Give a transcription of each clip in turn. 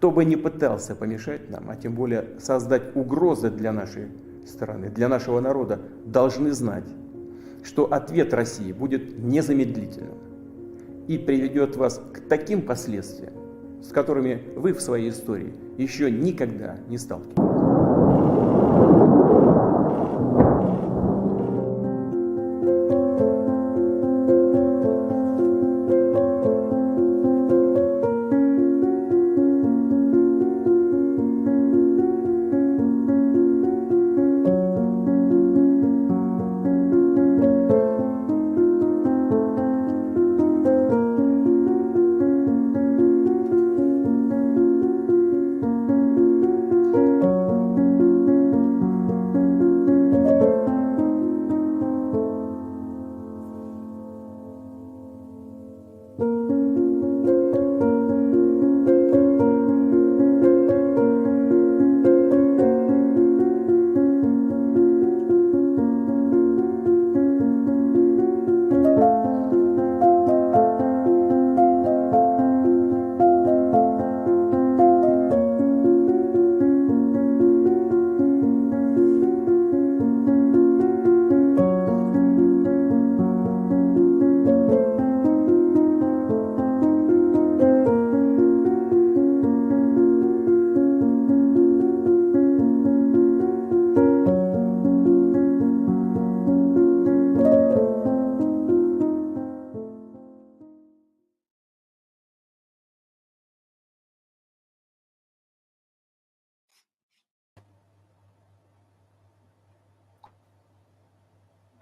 Кто бы ни пытался помешать нам, а тем более создать угрозы для нашей страны, для нашего народа, должны знать, что ответ России будет незамедлительным и приведет вас к таким последствиям, с которыми вы в своей истории еще никогда не сталкивались.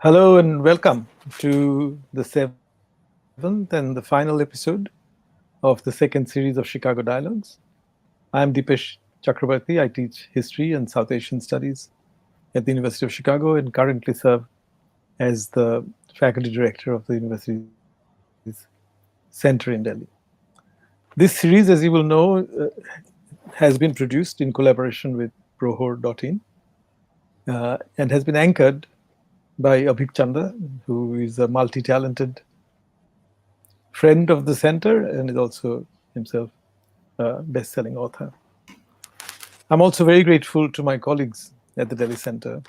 Hello and welcome to the seventh and the final episode of the second series of Chicago Dialogues. I'm Dipesh Chakrabarty. I teach history and South Asian studies at the University of Chicago and currently serve as the faculty director of the university's center in Delhi. This series, as you will know, has been produced in collaboration with Prohor.in and has been anchored by Avik Chanda, who is a multi-talented friend of the center and is also himself a best-selling author. I'm also very grateful to my colleagues at the Delhi Center,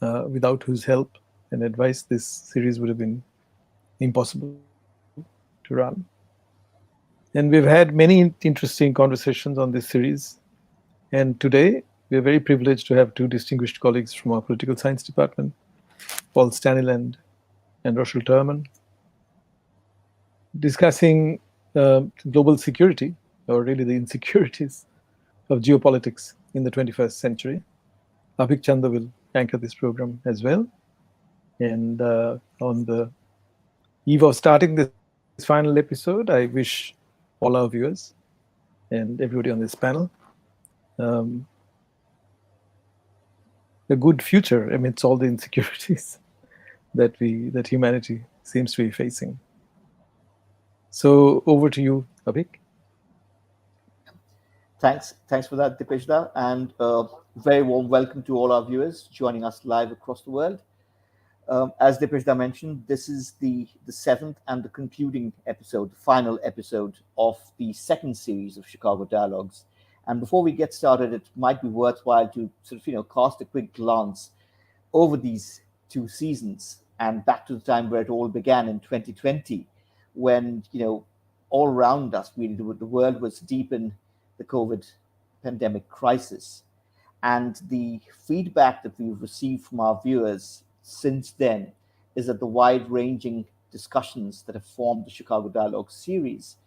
without whose help and advice this series would have been impossible to run. And we've had many interesting conversations on this series. And today, we're very privileged to have two distinguished colleagues from our political science department, Paul Staniland and Rochelle Terman, discussing global security, or really the insecurities of geopolitics in the 21st century. Avik Chanda will anchor this program as well. And on the eve of starting this final episode, I wish all our viewers and everybody on this panel a good future amidst all the insecurities that humanity seems to be facing. So over to you, Avik. Thanks for that, Dipesh, and very warm welcome to all our viewers joining us live across the world. As Dipesh mentioned, this is the seventh and the concluding episode, the final episode of the second series of Chicago Dialogues. And before we get started, it might be worthwhile to sort of cast a quick glance over these two seasons and back to the time where it all began in 2020, when all around us, the world was deep in the COVID pandemic crisis. And the feedback that we've received from our viewers since then is that the wide-ranging discussions that have formed the Chicago Dialogue series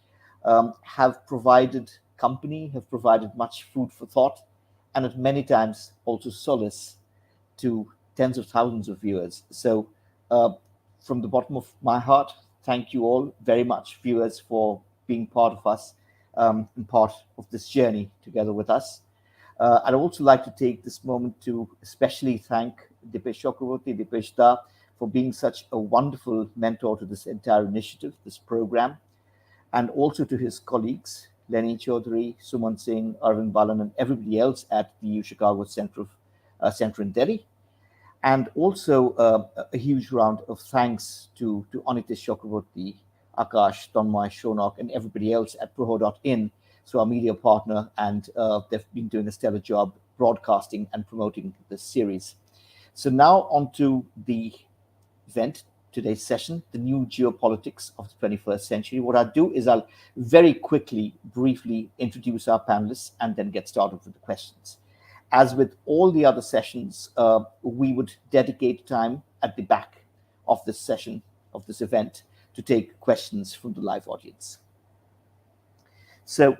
have provided company, have provided much food for thought, and at many times also solace to tens of thousands of viewers. So from the bottom of my heart, thank you all very much, viewers, for being part of us and part of this journey together with us. I'd also like to take this moment to especially thank Dipesh Chakrabarty, Dipesh Da, for being such a wonderful mentor to this entire initiative, this program, and also to his colleagues, Lenny Chaudhary, Suman Singh, Arvind Balan, and everybody else at the U Chicago Center in Delhi. And also a huge round of thanks to Anitish Chakrabarty, Akash, Tanmay, Shonak, and everybody else at Proho.in through our media partner, and they've been doing a stellar job broadcasting and promoting this series. So now on to the event, today's session, the new geopolitics of the 21st century. What I'll do is I'll very quickly, briefly introduce our panelists and then get started with the questions. As with all the other sessions, we would dedicate time at the back of this session, of this event, to take questions from the live audience. So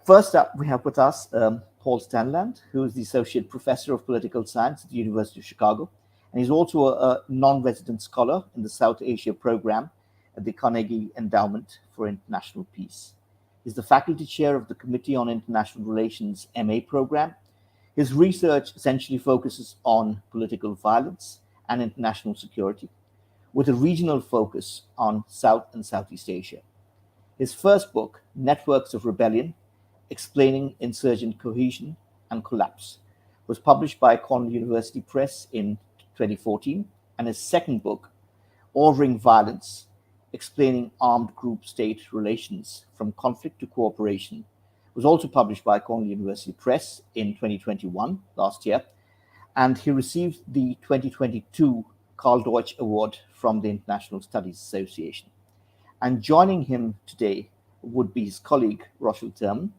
first up, we have with us Paul Staniland, who is the Associate Professor of Political Science at the University of Chicago. And he's also a non-resident scholar in the South Asia program at the Carnegie Endowment for International Peace. He's the faculty chair of the Committee on International Relations MA program. His research essentially focuses on political violence and international security, with a regional focus on South and Southeast Asia. His first book, Networks of Rebellion, Explaining Insurgent Cohesion and Collapse, was published by Cornell University Press in 2014, and his second book, Ordering Violence, Explaining Armed Group State Relations from Conflict to Cooperation, was also published by Cornell University Press in 2021, last year, and he received the 2022 Karl Deutsch Award from the International Studies Association. And joining him today would be his colleague, Rochelle Terman,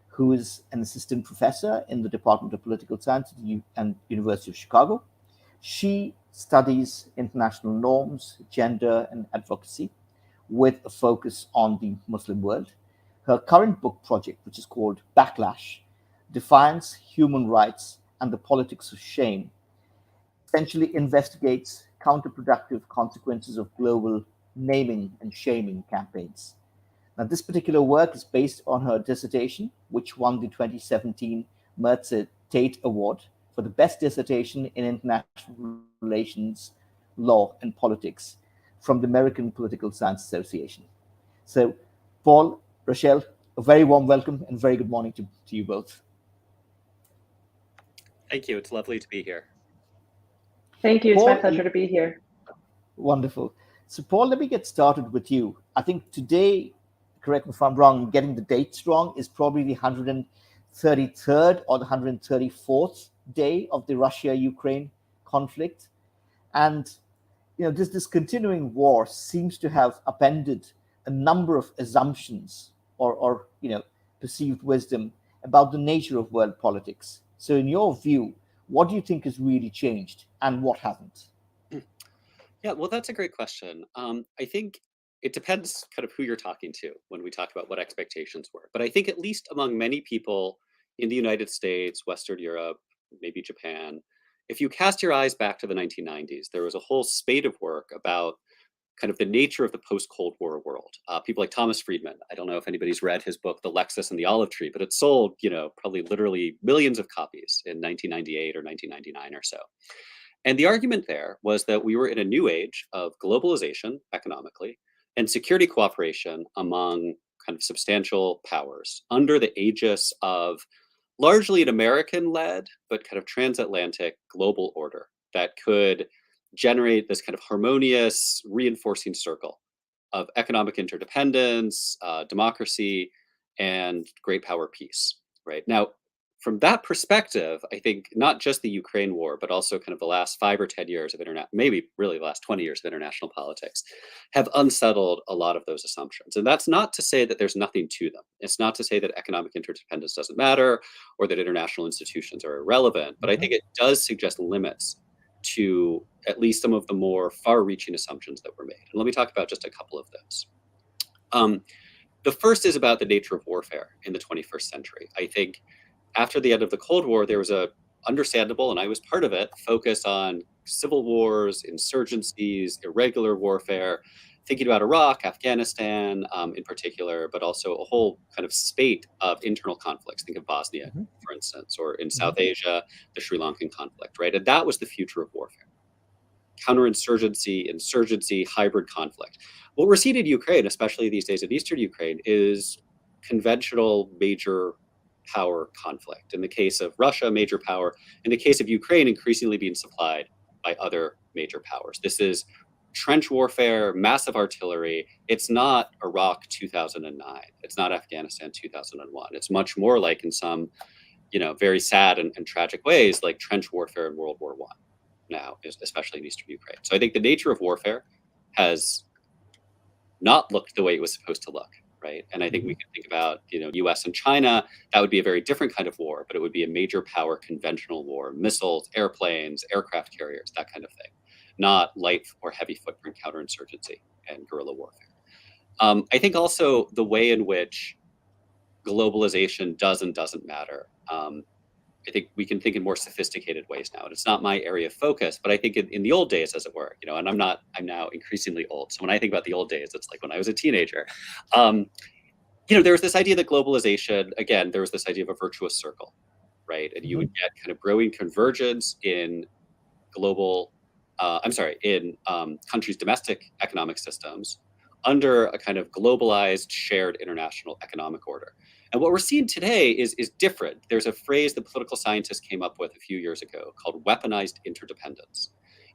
who is an assistant professor in the Department of Political Science at the University of Chicago. She studies international norms, gender, and advocacy with a focus on the Muslim world. Her current book project, which is called Backlash, Defiance, Human Rights, and the Politics of Shame, essentially investigates counterproductive consequences of global naming and shaming campaigns. Now, this particular work is based on her dissertation, which won the 2017 Mercer Tate Award for the best dissertation in international relations, law, and politics from the American Political Science Association. So, Paul, Rochelle, a very warm welcome and very good morning to you both. Thank you. It's lovely to be here. Thank you. It's Paul, my pleasure to be here. Wonderful. So, Paul, let me get started with you. I think today, correct me if I'm wrong, getting the dates wrong, is probably the 133rd or the 134th day of the Russia-Ukraine conflict. And this continuing war seems to have upended a number of assumptions or perceived wisdom about the nature of world politics. So in your view, what do you think has really changed and what hasn't? Yeah, well, that's a great question. I think it depends kind of who you're talking to when we talk about what expectations were. But I think at least among many people in the United States, Western Europe, maybe Japan, if you cast your eyes back to the 1990s, there was a whole spate of work about kind of the nature of the post-Cold War world. People like Thomas Friedman. I don't know if anybody's read his book, The Lexus and the Olive Tree, but it sold, probably literally millions of copies in 1998 or 1999 or so. And the argument there was that we were in a new age of globalization economically and security cooperation among kind of substantial powers under the aegis of largely an American-led, but kind of transatlantic global order that could generate this kind of harmonious, reinforcing circle of economic interdependence, democracy, and great power peace, right? Now, from that perspective, I think not just the Ukraine war, but also kind of the last 5 or 10 years of maybe really the last 20 years of international politics have unsettled a lot of those assumptions. And that's not to say that there's nothing to them. It's not to say that economic interdependence doesn't matter or that international institutions are irrelevant, but I think it does suggest limits to at least some of the more far-reaching assumptions that were made. And let me talk about just a couple of those. The first is about the nature of warfare in the 21st century. I think after the end of the Cold War, there was a understandable, and I was part of it, focus on civil wars, insurgencies, irregular warfare, thinking about Iraq, Afghanistan in particular, but also a whole kind of spate of internal conflicts. Think of Bosnia, for instance, or in South Asia, the Sri Lankan conflict, right? And that was the future of warfare. Counterinsurgency, insurgency, hybrid conflict. What we're seeing in Ukraine, especially these days in Eastern Ukraine, is conventional major power conflict. In the case of Russia, major power. In the case of Ukraine, increasingly being supplied by other major powers. This is trench warfare, massive artillery. It's not Iraq 2009. It's not Afghanistan 2001. It's much more like in some, very sad and tragic ways, like trench warfare in World War I now, especially in Eastern Ukraine. So I think the nature of warfare has not looked the way it was supposed to look, right? And I think we can think about, US and China, that would be a very different kind of war, but it would be a major power conventional war, missiles, airplanes, aircraft carriers, that kind of thing, not light or heavy footprint counterinsurgency and guerrilla warfare. I think also the way in which globalization does and doesn't matter. I think we can think in more sophisticated ways now. And it's not my area of focus, but I think in the old days, as it were, and I'm now increasingly old. So when I think about the old days, it's like when I was a teenager. There was this idea that globalization, again, there was this idea of a virtuous circle, right? And you would get kind of growing convergence in countries' domestic economic systems under a kind of globalized, shared international economic order. And what we're seeing today is different. There's a phrase the political scientists came up with a few years ago called weaponized interdependence,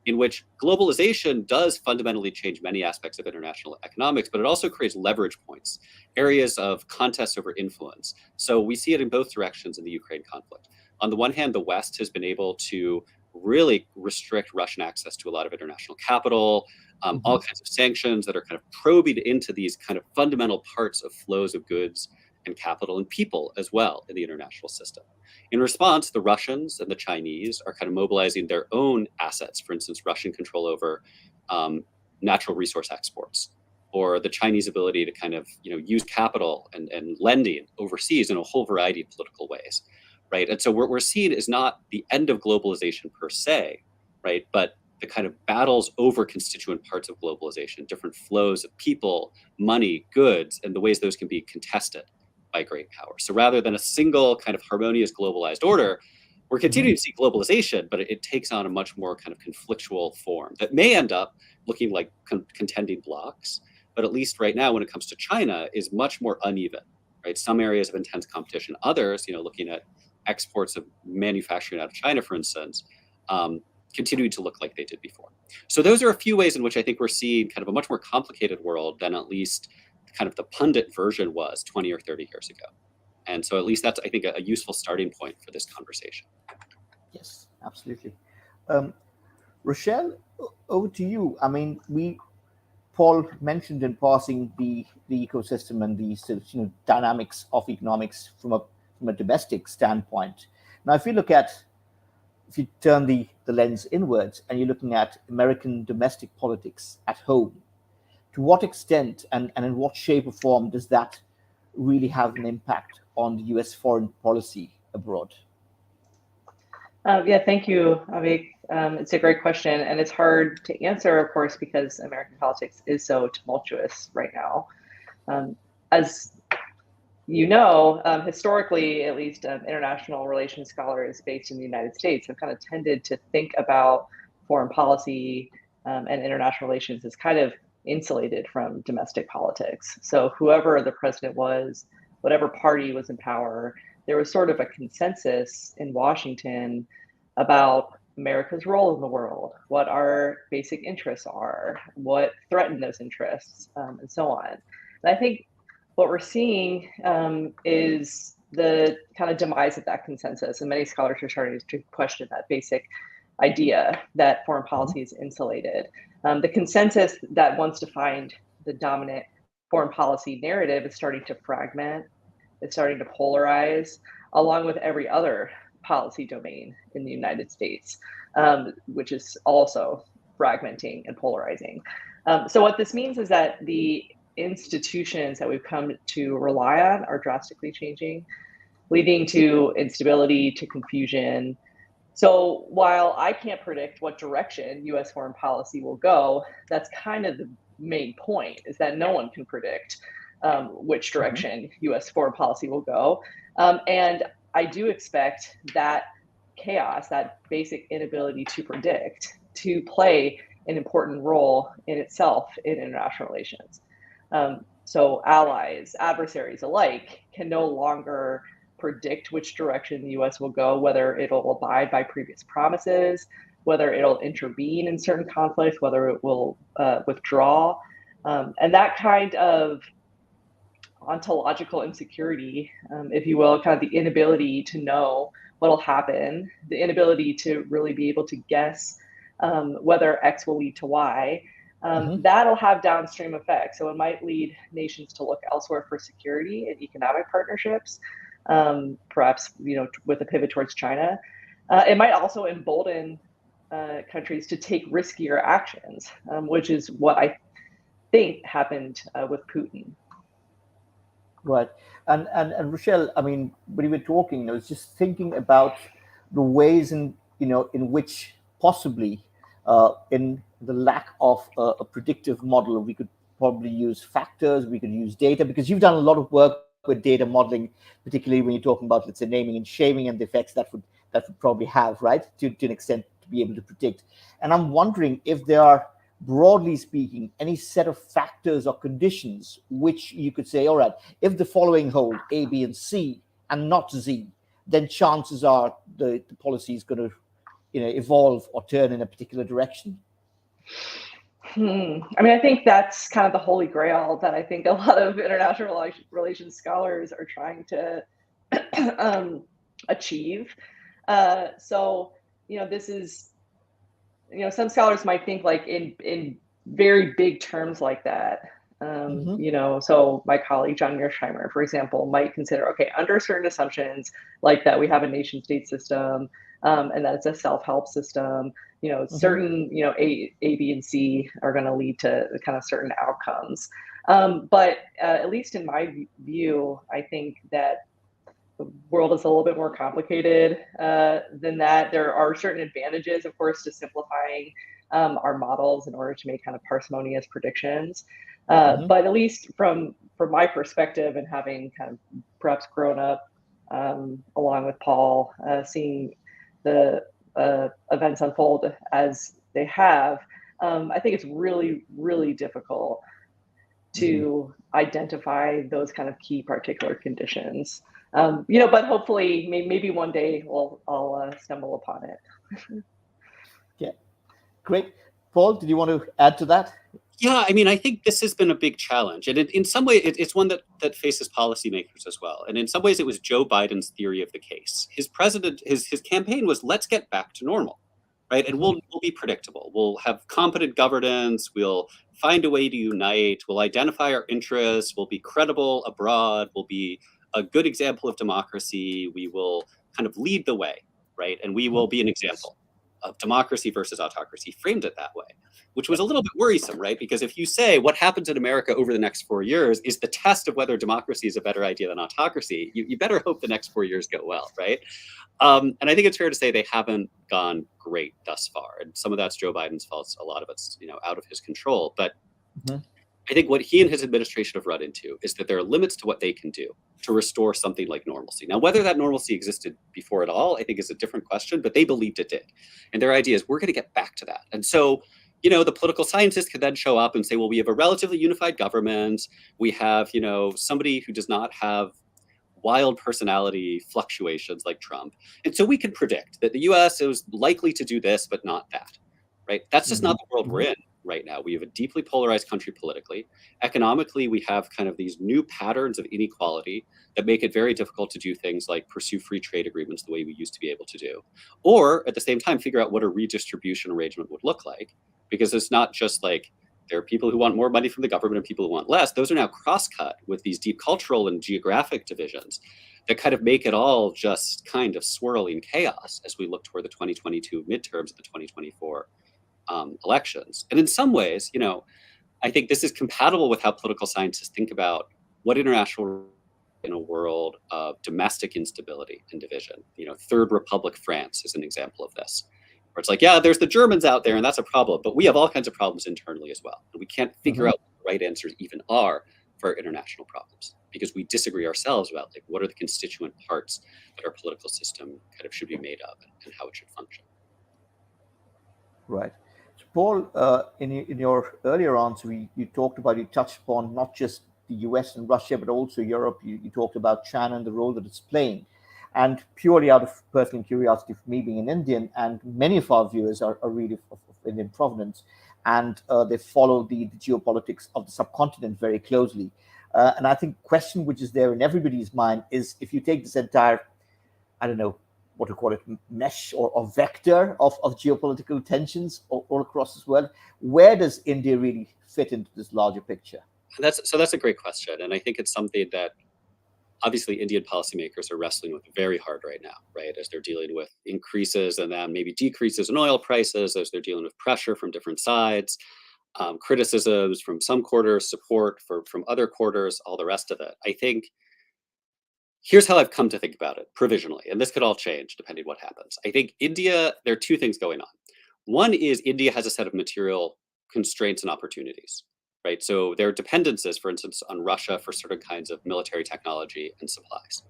in which globalization does fundamentally change many aspects of international economics, but it also creates leverage points, areas of contest over influence. So we see it in both directions in the Ukraine conflict. On the one hand, the West has been able to really restrict Russian access to a lot of international capital, all kinds of sanctions that are kind of probing into these kind of fundamental parts of flows of goods and capital and people as well in the international system. In response, the Russians and the Chinese are kind of mobilizing their own assets, for instance, Russian control over natural resource exports, or the Chinese ability to kind of use capital and lending overseas in a whole variety of political ways, right? And so what we're seeing is not the end of globalization per se, right? But the kind of battles over constituent parts of globalization, different flows of people, money, goods, and the ways those can be contested by great power. So rather than a single kind of harmonious globalized order, we're continuing to see globalization, but it takes on a much more kind of conflictual form that may end up looking like contending blocks, but at least right now when it comes to China is much more uneven, right? Some areas of intense competition, others, looking at exports of manufacturing out of China, for instance, continuing to look like they did before. So those are a few ways in which I think we're seeing kind of a much more complicated world than at least kind of the pundit version was 20 or 30 years ago. And so at least that's, I think, a useful starting point for this conversation. Yes, absolutely. Rochelle, over to you. I mean, Paul mentioned in passing the ecosystem and the sort of, dynamics of economics from a domestic standpoint. Now, if you turn the lens inwards and you're looking at American domestic politics at home, to what extent and in what shape or form does that really have an impact on the US foreign policy abroad? Thank you, Avik. It's a great question, and it's hard to answer, of course, because American politics is so tumultuous right now. As you know, historically, at least, international relations scholars based in the United States have kind of tended to think about foreign policy and international relations as kind of insulated from domestic politics. So whoever the president was, whatever party was in power, there was sort of a consensus in Washington about America's role in the world, what our basic interests are, what threaten those interests, and so on. And I think what we're seeing is the kind of demise of that consensus, and many scholars are starting to question that basic idea that foreign policy is insulated. The consensus that wants to find the dominant foreign policy narrative is starting to fragment, it's starting to polarize, along with every other policy domain in the United States, which is also fragmenting and polarizing. So what this means is that the institutions that we've come to rely on are drastically changing, leading to instability, to confusion. So while I can't predict what direction US foreign policy will go, that's kind of the main point, is that no one can predict which direction US foreign policy will go. And I do expect that chaos, that basic inability to predict, to play an important role in itself in international relations. So allies, adversaries alike can no longer predict which direction the US will go, whether it'll abide by previous promises, whether it'll intervene in certain conflicts, whether it will withdraw. And that kind of ontological insecurity, if you will, kind of the inability to know what'll happen, the inability to really be able to guess whether X will lead to Y, that'll have downstream effects. So it might lead nations to look elsewhere for security and economic partnerships, perhaps with a pivot towards China. It might also embolden countries to take riskier actions, which is what I think happened with Putin. Right. And Rochelle, I mean, when you were talking, I was just thinking about the ways in which possibly in the lack of a predictive model, we could probably use factors, we could use data, because you've done a lot of work with data modeling, particularly when you're talking about, let's say, naming and shaming and the effects that would probably have, right, to an extent, to be able to predict. And I'm wondering if there are, broadly speaking, any set of factors or conditions which you could say, all right, if the following hold A, B, and C, and not Z, then chances are the policy is going to evolve or turn in a particular direction? I mean, I think that's kind of the holy grail that I think a lot of international relations scholars are trying to achieve. So, this is, some scholars might think like in very big terms like that. So my colleague John Mearsheimer, for example, might consider, okay, under certain assumptions like that, we have a nation state system, and that it's a self-help system, certain, A, B, and C are going to lead to kind of certain outcomes. But at least in my view, I think that the world is a little bit more complicated than that. There are certain advantages, of course, to simplifying our models in order to make kind of parsimonious predictions. But at least from my perspective, and having kind of perhaps grown up along with Paul, seeing the events unfold as they have, I think it's really, really difficult to identify those kind of key particular conditions. But hopefully, maybe one day I'll stumble upon it. Yeah, great. Paul, did you want to add to that? Yeah, I mean, I think this has been a big challenge, and in some way, it's one that faces policymakers as well. And in some ways, it was Joe Biden's theory of the case. His campaign was, let's get back to normal, right? And we'll be predictable. We'll have competent governance. We'll find a way to unite. We'll identify our interests. We'll be credible abroad. We'll be a good example of democracy. We will kind of lead the way, right? And we will be an example of democracy versus autocracy, framed it that way, which was a little bit worrisome, right? Because if you say what happens in America over the next 4 years is the test of whether democracy is a better idea than autocracy, you better hope the next 4 years go well, right? And I think it's fair to say they haven't gone great thus far. And some of that's Joe Biden's fault. A lot of it's, out of his control. But I think what he and his administration have run into is that there are limits to what they can do to restore something like normalcy. Now, whether that normalcy existed before at all, I think is a different question, but they believed it did. And their idea is we're going to get back to that. And so, the political scientists could then show up and say, well, we have a relatively unified government. We have, somebody who does not have wild personality fluctuations like Trump. And so we can predict that the US is likely to do this, but not that, right? That's just not the world we're in right now. We have a deeply polarized country politically. Economically, we have kind of these new patterns of inequality that make it very difficult to do things like pursue free trade agreements the way we used to be able to do. Or at the same time, figure out what a redistribution arrangement would look like. Because it's not just like there are people who want more money from the government and people who want less. Those are now cross-cut with these deep cultural and geographic divisions that kind of make it all just kind of swirling chaos as we look toward the 2022 midterms and the 2024 elections. And in some ways, I think this is compatible with how political scientists think about what international in a world of domestic instability and division. Third Republic France is an example of this. Where it's like, yeah, there's the Germans out there and that's a problem, but we have all kinds of problems internally as well. And we can't figure out what the right answers even are for international problems because we disagree ourselves about like what are the constituent parts that our political system kind of should be made of and how it should function. Right. So Paul, in your earlier answer, you touched upon not just the US and Russia, but also Europe. You talked about China and the role that it's playing. And purely out of personal curiosity, for me being an Indian, and many of our viewers are really of Indian provenance, and they follow the geopolitics of the subcontinent very closely. And I think the question which is there in everybody's mind is, if you take this entire, I don't know what to call it, mesh or vector of geopolitical tensions all across this world, where does India really fit into this larger picture? That's a great question. And I think it's something that obviously Indian policymakers are wrestling with very hard right now, right? As they're dealing with increases and then maybe decreases in oil prices, as they're dealing with pressure from different sides, criticisms from some quarters, support from other quarters, all the rest of it. I think here's how I've come to think about it provisionally, and this could all change depending what happens. I think India, there are two things going on. One is India has a set of material constraints and opportunities, right? So there are dependencies, for instance, on Russia for certain kinds of military technology and supplies.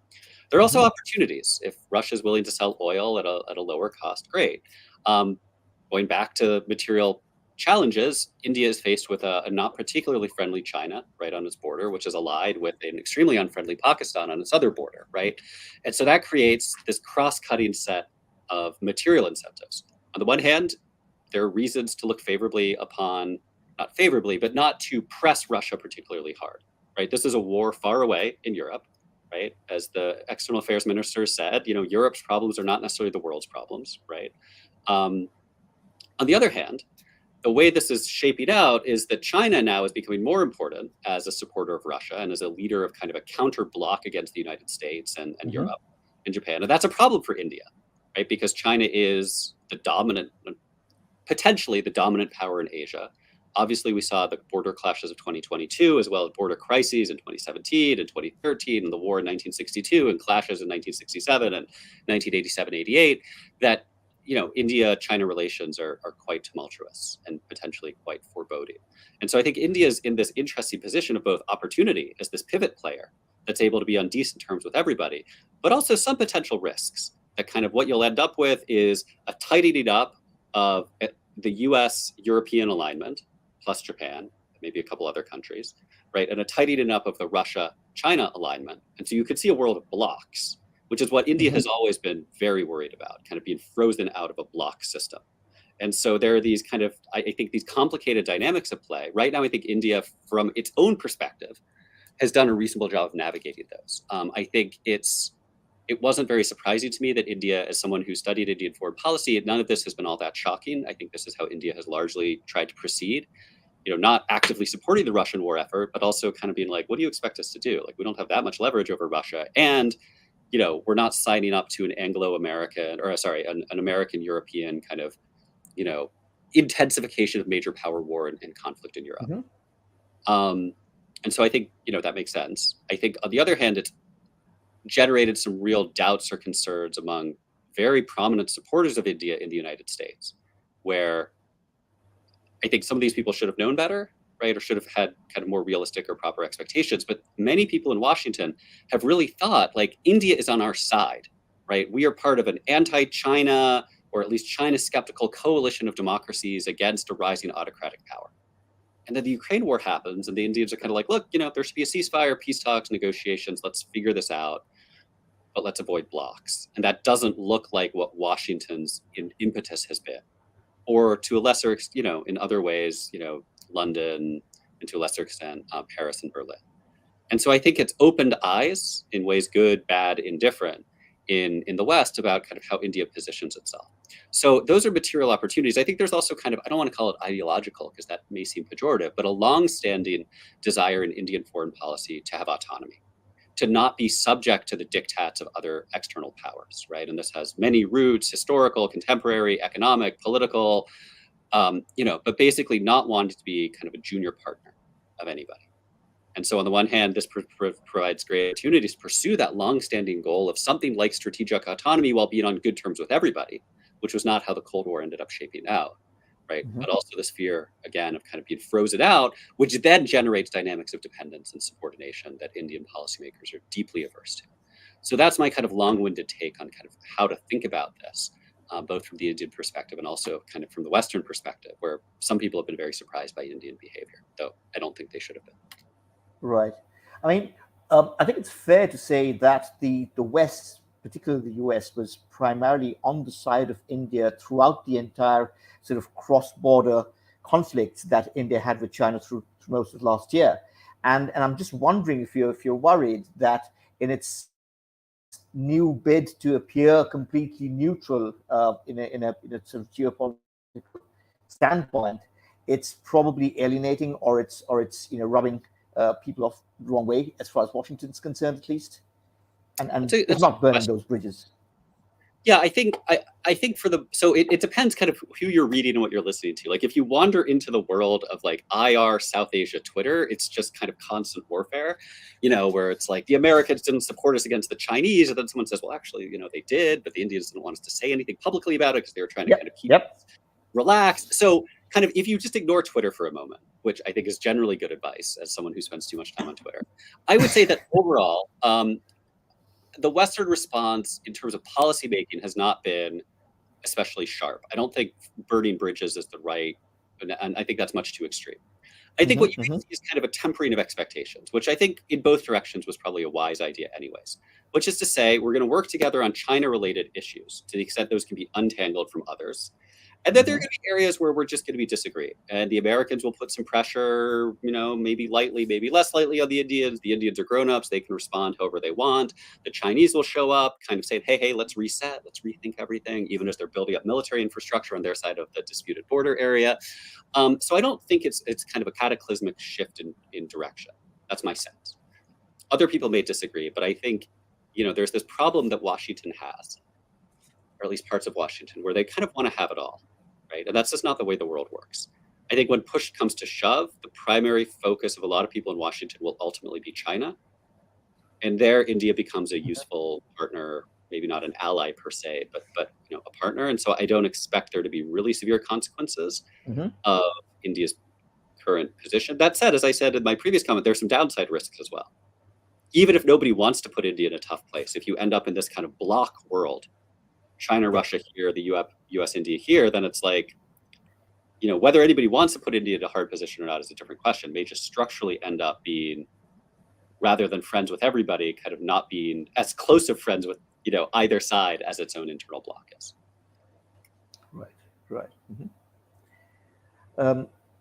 There are also opportunities. If Russia is willing to sell oil at a lower cost, great. Going back to material challenges, India is faced with a not particularly friendly China right on its border, which is allied with an extremely unfriendly Pakistan on its other border, right? And so that creates this cross-cutting set of material incentives. On the one hand, there are reasons to look favorably upon, not favorably, but not to press Russia particularly hard, right? This is a war far away in Europe, right? As the external affairs minister said, Europe's problems are not necessarily the world's problems, right? On the other hand, the way this is shaping out is that China now is becoming more important as a supporter of Russia and as a leader of kind of a counter bloc against the United States and Europe and Japan. And that's a problem for India, right? Because China is potentially the dominant power in Asia. Obviously, we saw the border clashes of 2022, as well as border crises in 2017 and 2013, and the war in 1962, and clashes in 1967 and 1987-88, that India-China relations are quite tumultuous and potentially quite foreboding. And so I think India is in this interesting position of both opportunity as this pivot player that's able to be on decent terms with everybody, but also some potential risks. That kind of what you'll end up with is a tightening up of the US-European alignment, plus Japan, maybe a couple other countries, right? And a tightening up of the Russia-China alignment. And so you could see a world of blocks, which is what India has always been very worried about, kind of being frozen out of a block system. And so there are these kind of, I think, these complicated dynamics at play. Right now, I think India, from its own perspective, has done a reasonable job of navigating those. I think it wasn't very surprising to me that India, as someone who studied Indian foreign policy, none of this has been all that shocking. I think this is how India has largely tried to proceed. Not actively supporting the Russian war effort, but also kind of being like, what do you expect us to do? Like, we don't have that much leverage over Russia. And we're not signing up to an Anglo-American, or sorry, an American-European kind of, intensification of major power war and conflict in Europe. And so I think, that makes sense. I think on the other hand, it's generated some real doubts or concerns among very prominent supporters of India in the United States, where I think some of these people should have known better, right? Or should have had kind of more realistic or proper expectations. But many people in Washington have really thought like India is on our side, right? We are part of an anti-China, or at least China skeptical coalition of democracies against a rising autocratic power. And then the Ukraine war happens and the Indians are kind of like, look, there should be a ceasefire, peace talks, negotiations. Let's figure this out, but let's avoid blocks. And that doesn't look like what Washington's impetus has been. Or to a lesser, in other ways, London, and to a lesser extent, Paris and Berlin. And so I think it's opened eyes in ways good, bad, indifferent in the West about kind of how India positions itself. So those are material opportunities. I think there's also kind of, I don't want to call it ideological because that may seem pejorative, but a long-standing desire in Indian foreign policy to have autonomy, to not be subject to the diktats of other external powers, right? And this has many roots: historical, contemporary, economic, political, but basically not wanting to be kind of a junior partner of anybody. And so on the one hand, this provides great opportunities to pursue that long-standing goal of something like strategic autonomy while being on good terms with everybody, which was not how the Cold War ended up shaping out. Right. But also this fear, again, of kind of being frozen out, which then generates dynamics of dependence and subordination that Indian policymakers are deeply averse to. So that's my kind of long-winded take on kind of how to think about this, both from the Indian perspective and also kind of from the Western perspective, where some people have been very surprised by Indian behavior, though I don't think they should have been. Right. I mean, I think it's fair to say that the West, particularly the US, was primarily on the side of India throughout the entire sort of cross-border conflicts that India had with China through most of last year. And I'm just wondering if you're worried that in its new bid to appear completely neutral in a sort of geopolitical standpoint, it's probably alienating or it's rubbing people off the wrong way as far as Washington's concerned, at least, and it's not burning those bridges. Yeah, I think it depends kind of who you're reading and what you're listening to. Like if you wander into the world of like IR South Asia Twitter, it's just kind of constant warfare, where it's like the Americans didn't support us against the Chinese, and then someone says, well, actually, they did, but the Indians didn't want us to say anything publicly about it because they were trying to kind of keep us relaxed. So kind of if you just ignore Twitter for a moment, which I think is generally good advice as someone who spends too much time on Twitter, I would say that overall, the Western response in terms of policymaking has not been especially sharp. I don't think burning bridges is the right, and I think that's much too extreme. I think what you see is kind of a tempering of expectations, which I think in both directions was probably a wise idea anyways, which is to say we're going to work together on China-related issues to the extent those can be untangled from others. And then there are going to be areas where we're just going to be disagreeing. And the Americans will put some pressure, maybe lightly, maybe less lightly on the Indians. The Indians are grown-ups. They can respond however they want. The Chinese will show up, kind of saying, hey, let's reset, let's rethink everything, even as they're building up military infrastructure on their side of the disputed border area. So I don't think it's kind of a cataclysmic shift in direction. That's my sense. Other people may disagree, but I think, there's this problem that Washington has, or at least parts of Washington, where they kind of want to have it all, right? And that's just not the way the world works. I think when push comes to shove, the primary focus of a lot of people in Washington will ultimately be China. And there, India becomes a useful partner, maybe not an ally per se, but a partner. And so I don't expect there to be really severe consequences of India's current position. That said, as I said in my previous comment, there's some downside risks as well. Even if nobody wants to put India in a tough place, if you end up in this kind of block world, China, Russia here, the US, India here, then it's like, whether anybody wants to put India in a hard position or not is a different question. May just structurally end up being, rather than friends with everybody, kind of not being as close of friends with, either side as its own internal bloc is. Right.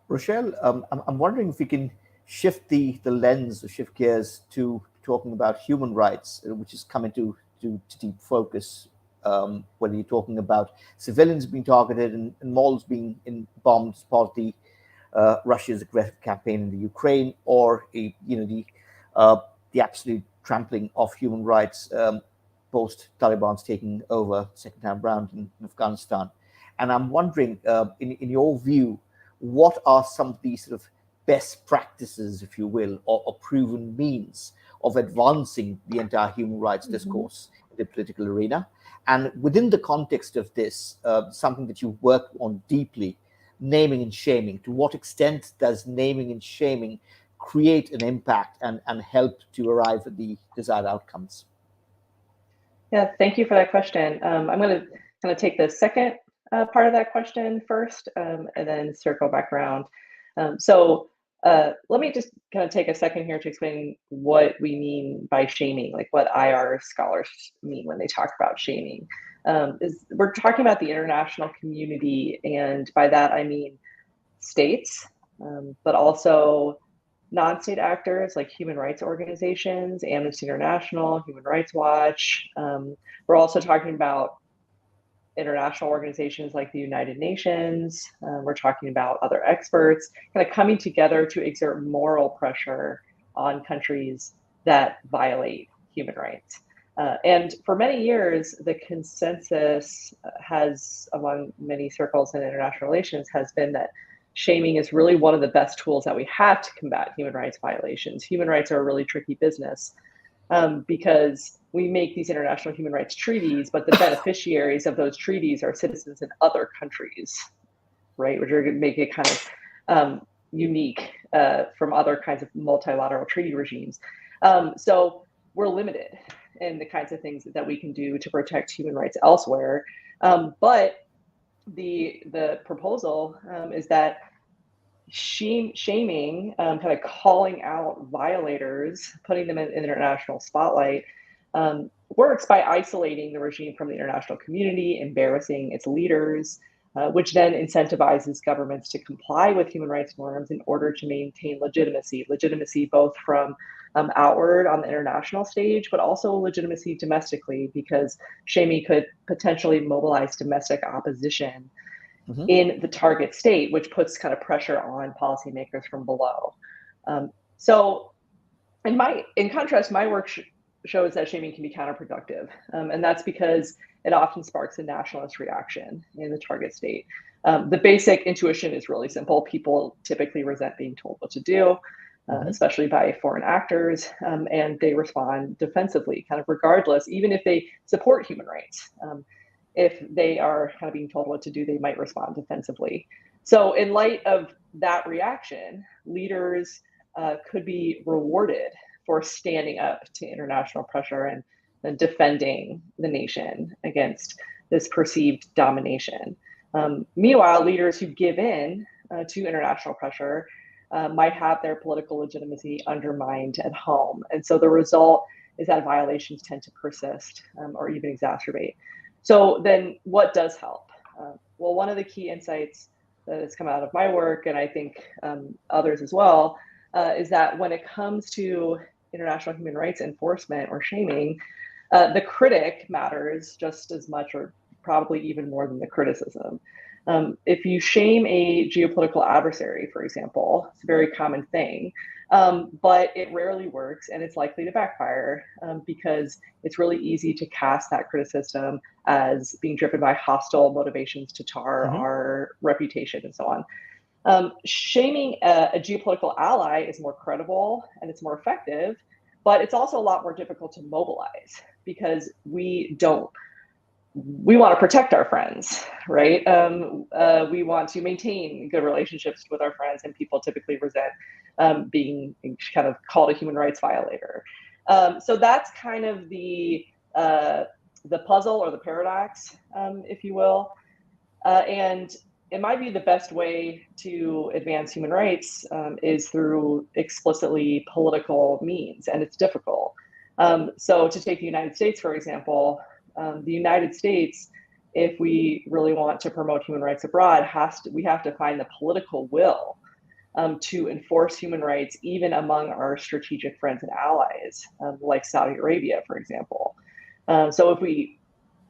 Rochelle, I'm wondering if we can shift the lens or shift gears to talking about human rights, which is coming to deep focus. Whether you're talking about civilians being targeted and malls being bombed as part of the Russia's aggressive campaign in the Ukraine, or the absolute trampling of human rights post Taliban's taking over second time round in Afghanistan. And I'm wondering, in your view, what are some of these sort of best practices, if you will, or proven means of advancing the entire human rights discourse in the political arena? And within the context of this, something that you work on deeply, naming and shaming. To what extent does naming and shaming create an impact and help to arrive at the desired outcomes? Yeah, thank you for that question. I'm going to kind of take the second part of that question first, and then circle back around. Let me just kind of take a second here to explain what we mean by shaming, like what IR scholars mean when they talk about shaming. We're talking about the international community, and by that I mean states, but also non-state actors like human rights organizations, Amnesty International, Human Rights Watch. We're also talking about international organizations like the United Nations. We're talking about other experts kind of coming together to exert moral pressure on countries that violate human rights. And for many years, the consensus has, among many circles in international relations, has been that shaming is really one of the best tools that we have to combat human rights violations. Human rights are a really tricky business because we make these international human rights treaties, but the beneficiaries of those treaties are citizens in other countries, right? Which are going to make it kind of unique from other kinds of multilateral treaty regimes. So we're limited in the kinds of things that we can do to protect human rights elsewhere. But the proposal is that shaming, kind of calling out violators, putting them in the international spotlight, works by isolating the regime from the international community, embarrassing its leaders, which then incentivizes governments to comply with human rights norms in order to maintain legitimacy both from outward on the international stage, but also legitimacy domestically, because shaming could potentially mobilize domestic opposition in the target state, which puts kind of pressure on policymakers from below. So in contrast, my work shows that shaming can be counterproductive. And that's because it often sparks a nationalist reaction in the target state. The basic intuition is really simple. People typically resent being told what to do, especially by foreign actors, and they respond defensively, kind of regardless, even if they support human rights. If they are kind of being told what to do, they might respond defensively. So in light of that reaction, leaders could be rewarded for standing up to international pressure and defending the nation against this perceived domination. Meanwhile, leaders who give in to international pressure might have their political legitimacy undermined at home. And so the result is that violations tend to persist or even exacerbate. So then what does help? Well, one of the key insights that has come out of my work, and I think others as well, is that when it comes to international human rights enforcement or shaming, the critic matters just as much or probably even more than the criticism. If you shame a geopolitical adversary, for example, it's a very common thing, but it rarely works and it's likely to backfire because it's really easy to cast that criticism as being driven by hostile motivations to tar our reputation and so on. Shaming a geopolitical ally is more credible and it's more effective, but it's also a lot more difficult to mobilize because we want to protect our friends, right? We want to maintain good relationships with our friends, and people typically resent being kind of called a human rights violator. So that's kind of the puzzle or the paradox, if you will. And in my view, the best way to advance human rights is through explicitly political means, and it's difficult. So to take the United States, for example, the United States, if we really want to promote human rights abroad, we have to find the political will to enforce human rights, even among our strategic friends and allies, like Saudi Arabia, for example. So if we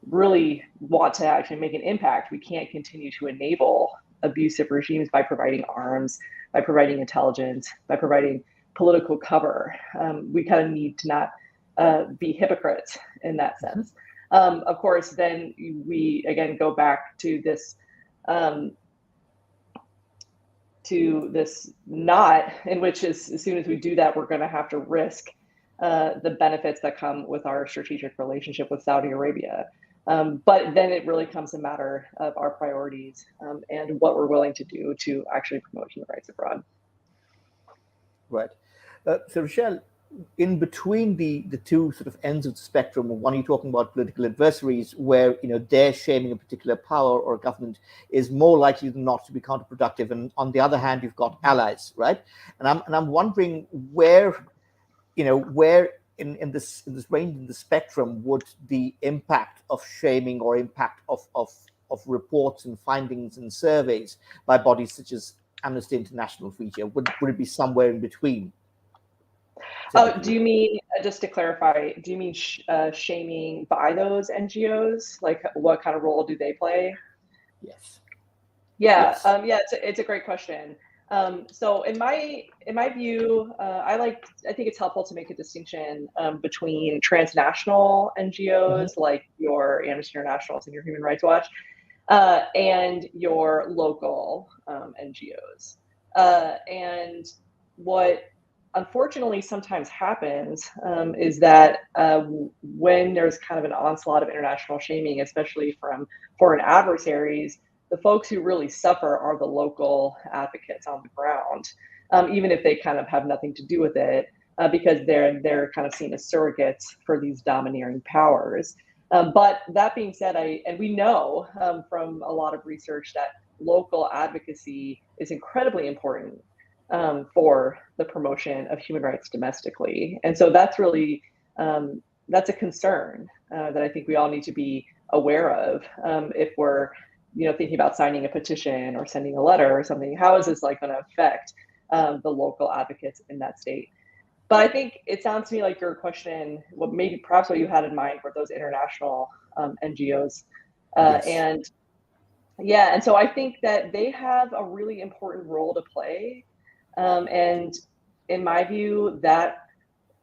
really want to actually make an impact, we can't continue to enable abusive regimes by providing arms, by providing intelligence, by providing political cover. We kind of need to not be hypocrites in that sense. Of course, then we again go back to this knot in which as soon as we do that, we're going to have to risk the benefits that come with our strategic relationship with Saudi Arabia. But then it really comes a matter of our priorities and what we're willing to do to actually promote human rights abroad. Right. So Rochelle, in between the two sort of ends of the spectrum, one you're talking about political adversaries, where they're shaming a particular power or government is more likely than not to be counterproductive, and on the other hand, you've got allies, right? And I'm wondering where in this range in the spectrum would the impact of shaming or impact of reports and findings and surveys by bodies such as Amnesty International feature? Would it be somewhere in between? Do you mean, just to clarify, do you mean shaming by those NGOs? Like, what kind of role do they play? Yes. Yeah, yes. It's a great question. So in my view, I think it's helpful to make a distinction between transnational NGOs like your Amnesty Internationals and your Human Rights Watch, and your local NGOs. And what unfortunately sometimes happens is that when there's kind of an onslaught of international shaming, especially from foreign adversaries, the folks who really suffer are the local advocates on the ground, even if they kind of have nothing to do with it, because they're kind of seen as surrogates for these domineering powers. But that being said, and we know from a lot of research that local advocacy is incredibly important for the promotion of human rights domestically. And so that's really that's a concern that I think we all need to be aware of if we're thinking about signing a petition or sending a letter or something. How is this like going to affect the local advocates in that state? But I think it sounds to me like your question, well, maybe perhaps what you had in mind were those international NGOs. Yes. And so I think that they have a really important role to play. And in my view, that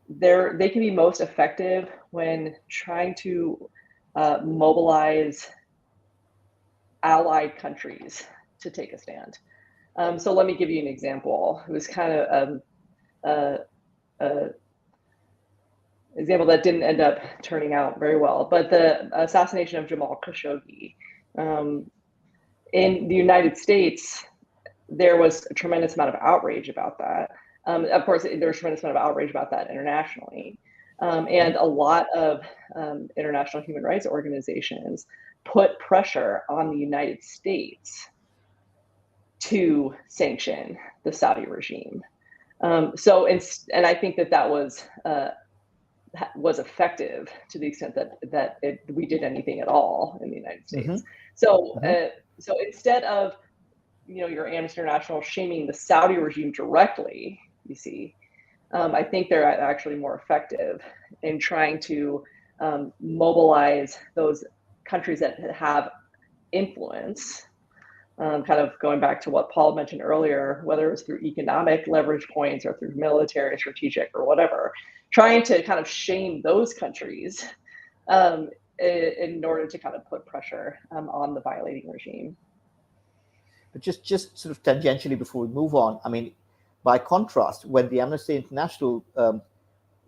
they can be most effective when trying to mobilize allied countries to take a stand. So let me give you an example. It was kind of example that didn't end up turning out very well, but the assassination of Jamal Khashoggi. In the United States, there was a tremendous amount of outrage about that. Of course, there was a tremendous amount of outrage about that internationally. And a lot of international human rights organizations put pressure on the United States to sanction the Saudi regime. And I think that was effective to the extent that we did anything at all in the United States. So instead of your Amnesty International shaming the Saudi regime directly, you see, I think they're actually more effective in trying to mobilize those countries that have influence. Kind of going back to what Paul mentioned earlier, whether it was through economic leverage points or through military, strategic, or whatever, trying to kind of shame those countries in order to kind of put pressure on the violating regime. But just sort of tangentially before we move on, I mean, by contrast, when the Amnesty International,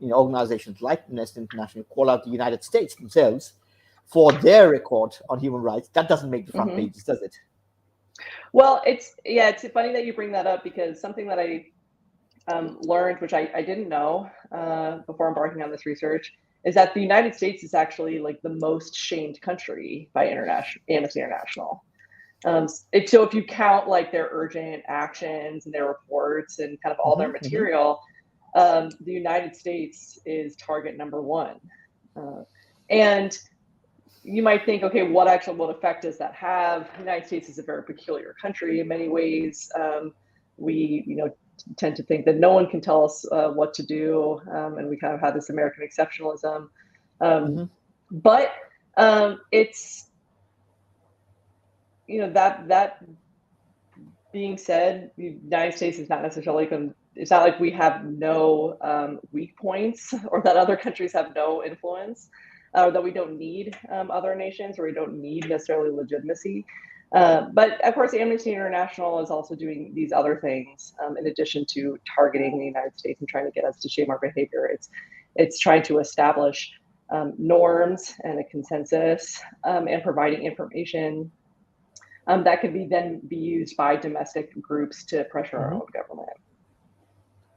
organizations like Amnesty International call out the United States themselves for their record on human rights, that doesn't make the front pages, does it? Well, it's funny that you bring that up, because something that I learned, which I didn't know before embarking on this research, is that the United States is actually like the most shamed country by Amnesty International. So if you count like their urgent actions and their reports and kind of all their material, the United States is target number one. And you might think, okay, what effect does that have? The United States is a very peculiar country in many ways. We, tend to think that no one can tell us what to do, and we kind of have this American exceptionalism. But it's, that being said, the United States is not necessarily it's not like we have no weak points, or that other countries have no influence, or that we don't need other nations, or we don't need necessarily legitimacy. But of course, Amnesty International is also doing these other things in addition to targeting the United States and trying to get us to shame our behavior. It's trying to establish norms and a consensus, and providing information that could then be used by domestic groups to pressure our own government.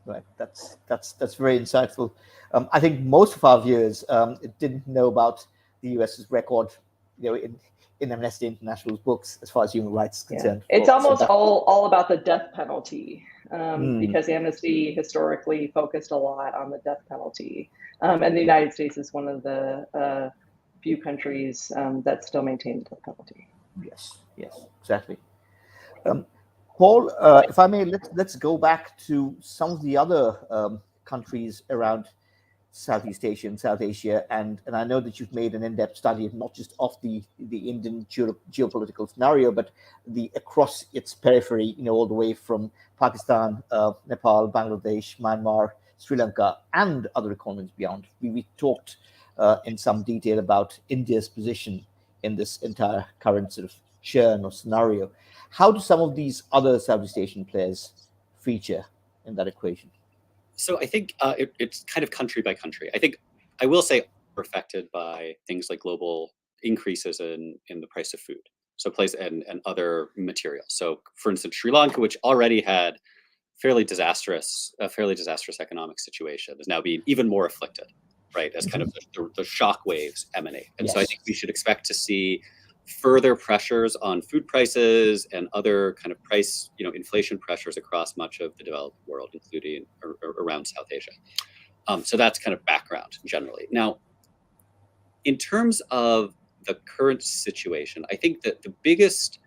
Right, that's very insightful. I think most of our viewers didn't know about the US's record, in Amnesty International's books as far as human rights is concerned. It's almost all about the death penalty, because Amnesty historically focused a lot on the death penalty, and the United States is one of the few countries that still maintain the death penalty. Yes, exactly. Paul, if I may, let's go back to some of the other countries around Southeast Asia and South Asia, and I know that you've made an in-depth study of not just of the Indian geopolitical scenario, but across its periphery, all the way from Pakistan, Nepal, Bangladesh, Myanmar, Sri Lanka, and other economies beyond. We talked in some detail about India's position in this entire current sort of churn or scenario. How do some of these other Southeast Asian players feature in that equation? So I think it's kind of country by country. I think I will say we're affected by things like global increases in the price of food, and other materials. So for instance, Sri Lanka, which already had a fairly disastrous economic situation, is now being even more afflicted, right? As kind of the shock waves emanate. And so I think we should expect to see further pressures on food prices and other kind of price, inflation pressures across much of the developed world, including around South Asia. So that's kind of background generally. Now, In terms of the current situation, I think that the biggest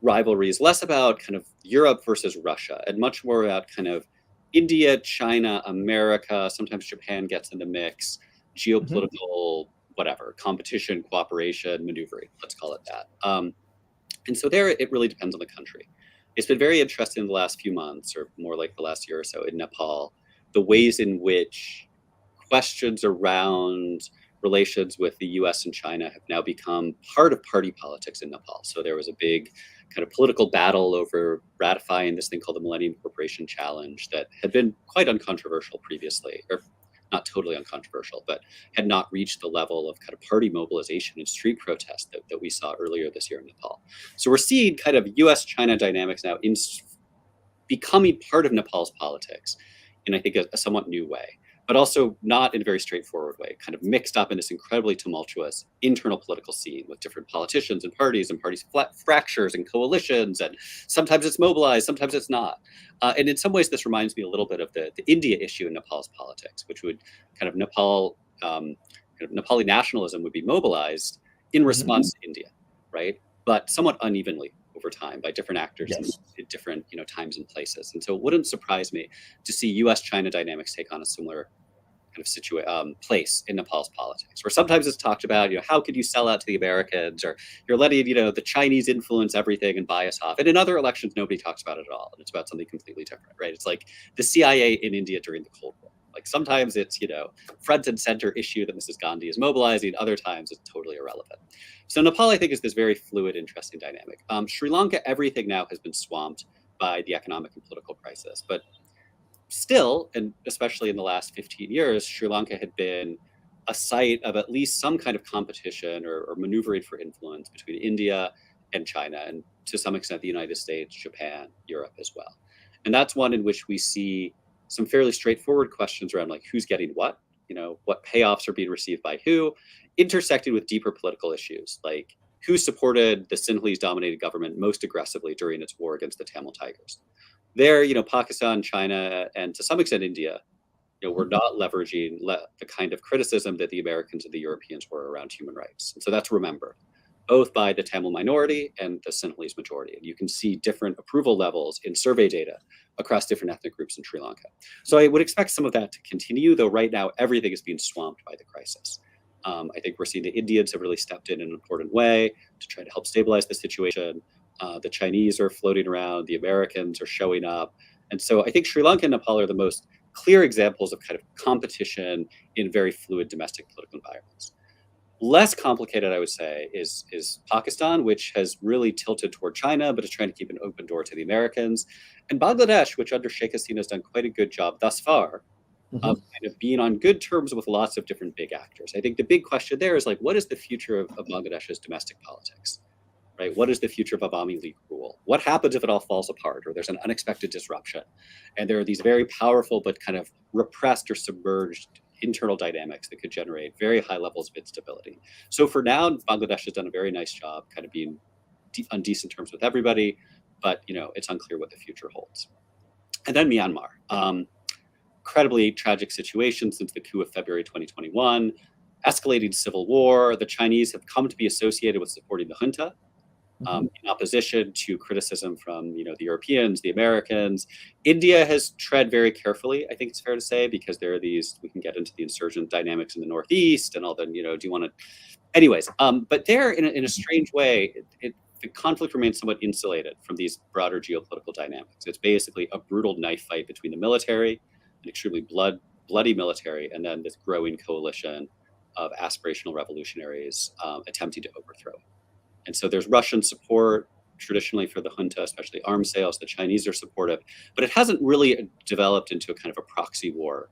rivalry is less about kind of Europe versus Russia and much more about kind of India, China, America, sometimes Japan gets in the mix, geopolitical, whatever, competition, cooperation, maneuvering, let's call it that. And so there, it really depends on the country. It's been very interesting in the last few months, or more like the last year or so in Nepal, the ways in which questions around relations with the US and China have now become part of party politics in Nepal. So there was a big kind of political battle over ratifying this thing called the Millennium Corporation Challenge that had been quite uncontroversial previously, or not totally uncontroversial, but had not reached the level of kind of party mobilization and street protest that we saw earlier this year in Nepal. So we're seeing kind of US-China dynamics now becoming part of Nepal's politics in, I think, a somewhat new way, but also not in a very straightforward way, kind of mixed up in this incredibly tumultuous internal political scene with different politicians and parties fractures and coalitions, and sometimes it's mobilized, sometimes it's not. And in some ways, this reminds me a little bit of the India issue in Nepal's politics, which would kind of Nepali nationalism would be mobilized in response to India, right? But somewhat unevenly over time by different actors in different times and places. And so it wouldn't surprise me to see US-China dynamics take on a similar kind of place in Nepal's politics, where sometimes it's talked about, how could you sell out to the Americans, or you're letting, the Chinese influence everything and buy us off. And in other elections, nobody talks about it at all. And it's about something completely different, right? It's like the CIA in India during the Cold War. Like sometimes it's, front and center issue that Mrs. Gandhi is mobilizing. Other times it's totally irrelevant. So Nepal, I think, is this very fluid, interesting dynamic. Sri Lanka, everything now has been swamped by the economic and political crisis. But still, and especially in the last 15 years, Sri Lanka had been a site of at least some kind of competition or maneuvering for influence between India and China, and to some extent the United States, Japan, Europe as well. And that's one in which we see some fairly straightforward questions around like who's getting what payoffs are being received by who, intersected with deeper political issues like who supported the Sinhalese dominated government most aggressively during its war against the Tamil Tigers. There, Pakistan, China, and to some extent India, were not leveraging the kind of criticism that the Americans and the Europeans were around human rights. And so that's remembered, both by the Tamil minority and the Sinhalese majority. And you can see different approval levels in survey data across different ethnic groups in Sri Lanka. So I would expect some of that to continue, though right now everything is being swamped by the crisis. I think we're seeing the Indians have really stepped in an important way to try to help stabilize the situation. The Chinese are floating around, the Americans are showing up. And so I think Sri Lanka and Nepal are the most clear examples of kind of competition in very fluid domestic political environments. Less complicated, I would say, is Pakistan, which has really tilted toward China, but is trying to keep an open door to the Americans. And Bangladesh, which under Sheikh Hasina has done quite a good job thus far of kind of being on good terms with lots of different big actors. I think the big question there is like, what is the future of Bangladesh's domestic politics, right? What is the future of Awami League rule? What happens if it all falls apart or there's an unexpected disruption? And there are these very powerful but kind of repressed or submerged internal dynamics that could generate very high levels of instability. So for now, Bangladesh has done a very nice job kind of being on decent terms with everybody, but it's unclear what the future holds. And then Myanmar, incredibly tragic situation since the coup of February 2021, escalating civil war. The Chinese have come to be associated with supporting the junta, in opposition to criticism from the Europeans, the Americans. India has tread very carefully, I think it's fair to say, because there are these, we can get into the insurgent dynamics in the Northeast and all the, do you want to, anyways, but there in a strange way, the conflict remains somewhat insulated from these broader geopolitical dynamics. It's basically a brutal knife fight between the military, an extremely bloody military, and then this growing coalition of aspirational revolutionaries attempting to overthrow it. And so there's Russian support traditionally for the junta, especially arms sales. The Chinese are supportive, but it hasn't really developed into a kind of a proxy war,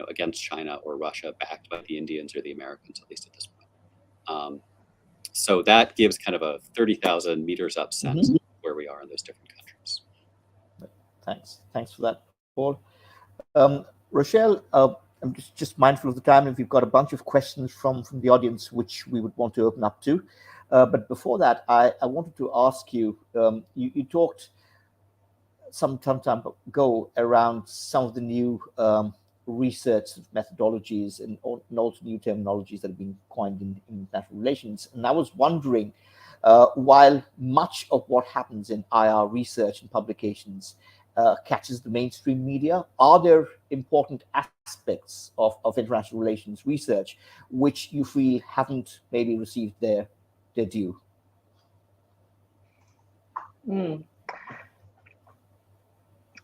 against China or Russia, backed by the Indians or the Americans, at least at this point. So that gives kind of a 30,000 meters up sense of where we are in those different countries. Thanks for that, Paul. Rochelle, I'm just mindful of the time, and we've got a bunch of questions from the audience, which we would want to open up to. But before that, I wanted to ask you, you talked some time ago around some of the new research methodologies and also new terminologies that have been coined in international relations. And I was wondering, while much of what happens in IR research and publications catches the mainstream media, are there important aspects of international relations research which you feel haven't maybe received their due?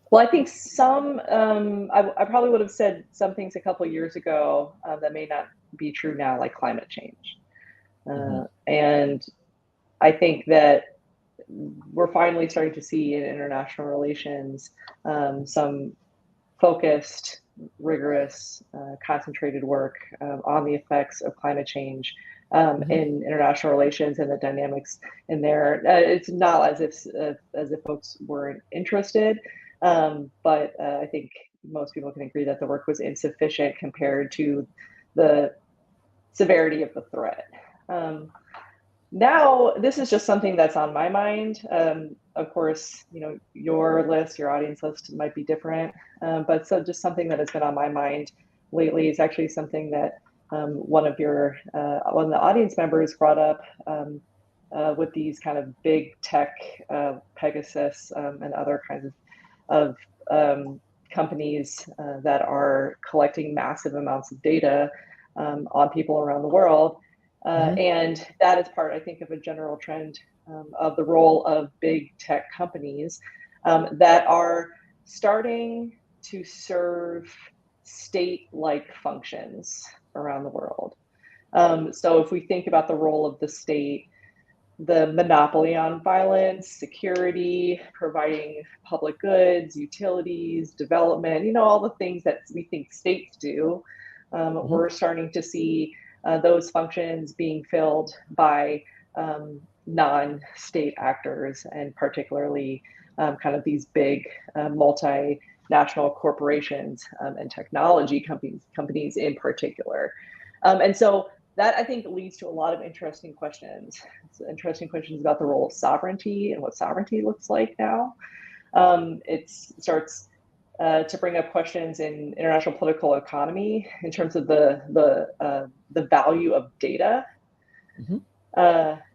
Well, I think some, I probably would have said some things a couple of years ago that may not be true now, like climate change. And I think that we're finally starting to see in international relations some focused, rigorous, concentrated work on the effects of climate change in international relations and the dynamics in there. It's not as if folks weren't interested, but I think most people can agree that the work was insufficient compared to the severity of the threat. Now, this is just something that's on my mind. Of course, your list, your audience list might be different, but so just something that has been on my mind lately is actually something that one of the audience members brought up with these kind of big tech, Pegasus and other kinds of companies that are collecting massive amounts of data on people around the world. And that is part, I think, of a general trend of the role of big tech companies that are starting to serve state-like functions around the world. So if we think about the role of the state, the monopoly on violence, security, providing public goods, utilities, development, all the things that we think states do, we're starting to see those functions being filled by non-state actors, and particularly kind of these big multinational corporations and technology companies in particular. And so that, I think, leads to a lot of interesting questions. Interesting questions about the role of sovereignty and what sovereignty looks like now. It starts to bring up questions in international political economy in terms of the value of data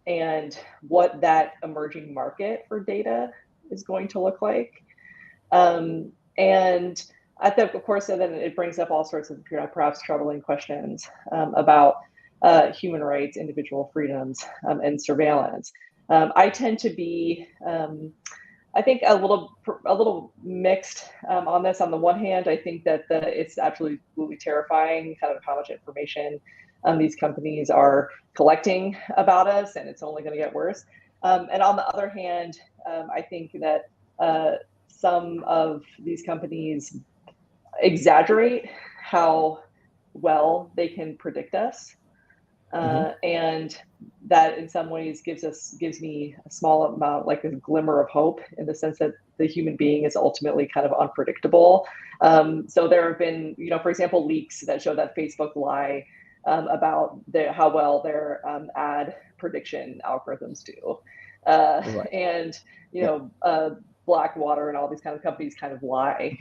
and what that emerging market for data is going to look like. And I think, of course, then it brings up all sorts of perhaps troubling questions about human rights, individual freedoms, and surveillance. I tend to be, I think, a little mixed on this. On the one hand, I think that it's absolutely terrifying, kind of how much information these companies are collecting about us, and it's only going to get worse. And on the other hand, I think that some of these companies exaggerate how well they can predict us. And that in some ways gives me a small amount, like a glimmer of hope, in the sense that the human being is ultimately kind of unpredictable. So there have been, for example, leaks that show that Facebook lie about how well their ad prediction algorithms do. And, Blackwater and all these kind of companies kind of lie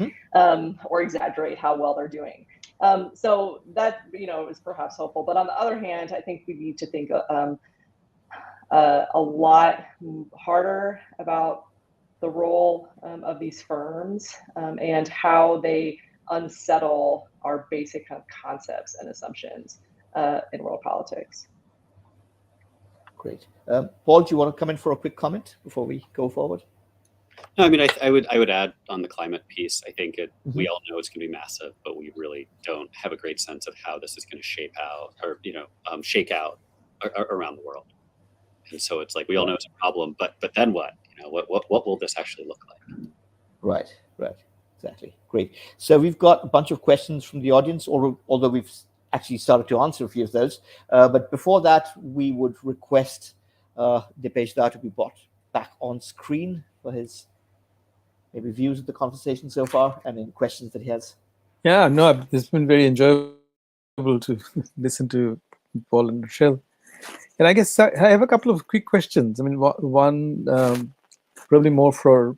or exaggerate how well they're doing. So that, is perhaps hopeful. But on the other hand, I think we need to think a lot harder about the role of these firms and how they unsettle our basic kind of concepts and assumptions in world politics. Great. Paul, do you want to come in for a quick comment before we go forward? No, I mean, I would add on the climate piece. I think we all know it's going to be massive, but we really don't have a great sense of how this is going to shake out around the world. And so it's like we all know it's a problem, but then what? What will this actually look like? Right, exactly. Great. So we've got a bunch of questions from the audience, although we've actually started to answer a few of those. But before that, we would request Dipesh to be brought back on screen for his maybe views of the conversation so far and any questions that he has. Yeah, no, it's been very enjoyable to listen to Paul and Rochelle. And I guess I have a couple of quick questions. I mean, one probably more for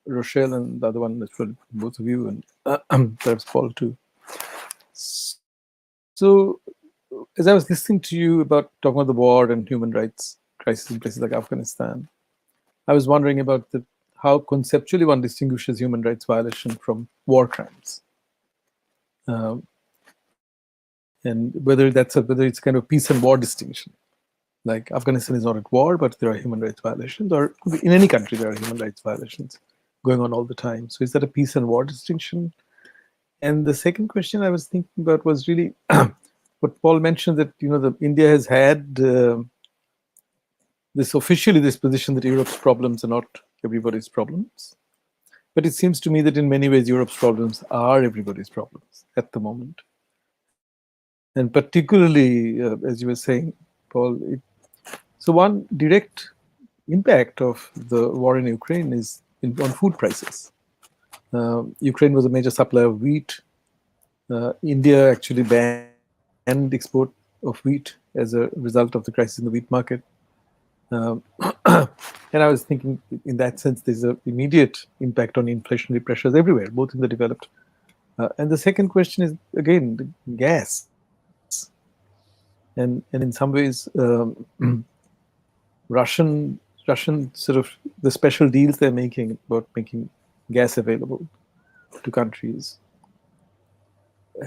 Rochelle, and the other one is for both of you, and perhaps Paul too. So, as I was listening to you about talking about the war and human rights crisis in places like Afghanistan, I was wondering about how conceptually one distinguishes human rights violation from war crimes, and whether it's kind of peace and war distinction. Like Afghanistan is not at war, but there are human rights violations, or in any country there are human rights violations going on all the time. So is that a peace and war distinction? And the second question I was thinking about was really what Paul mentioned, that India has had this position that Europe's problems are not everybody's problems. But it seems to me that in many ways Europe's problems are everybody's problems at the moment. And particularly, as you were saying, Paul, so one direct impact of the war in Ukraine is on food prices. Ukraine was a major supplier of wheat. India actually banned export of wheat as a result of the crisis in the wheat market. And I was thinking, in that sense, there's an immediate impact on inflationary pressures everywhere, both in the developed. And the second question is, again, the gas. And in some ways, Russian sort of the special deals they're making about making gas available to countries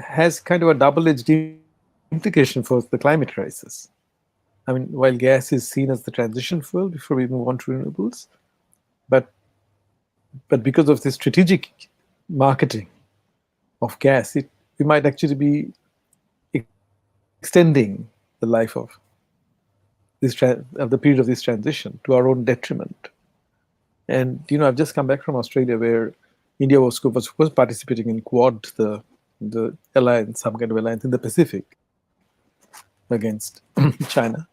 has kind of a double-edged implication for the climate crisis. I mean, while gas is seen as the transition fuel before we move on to renewables, but because of the strategic marketing of gas, we might actually be extending the life of the period of this transition to our own detriment. And I've just come back from Australia, where India was participating in Quad, the alliance, some kind of alliance in the Pacific against China,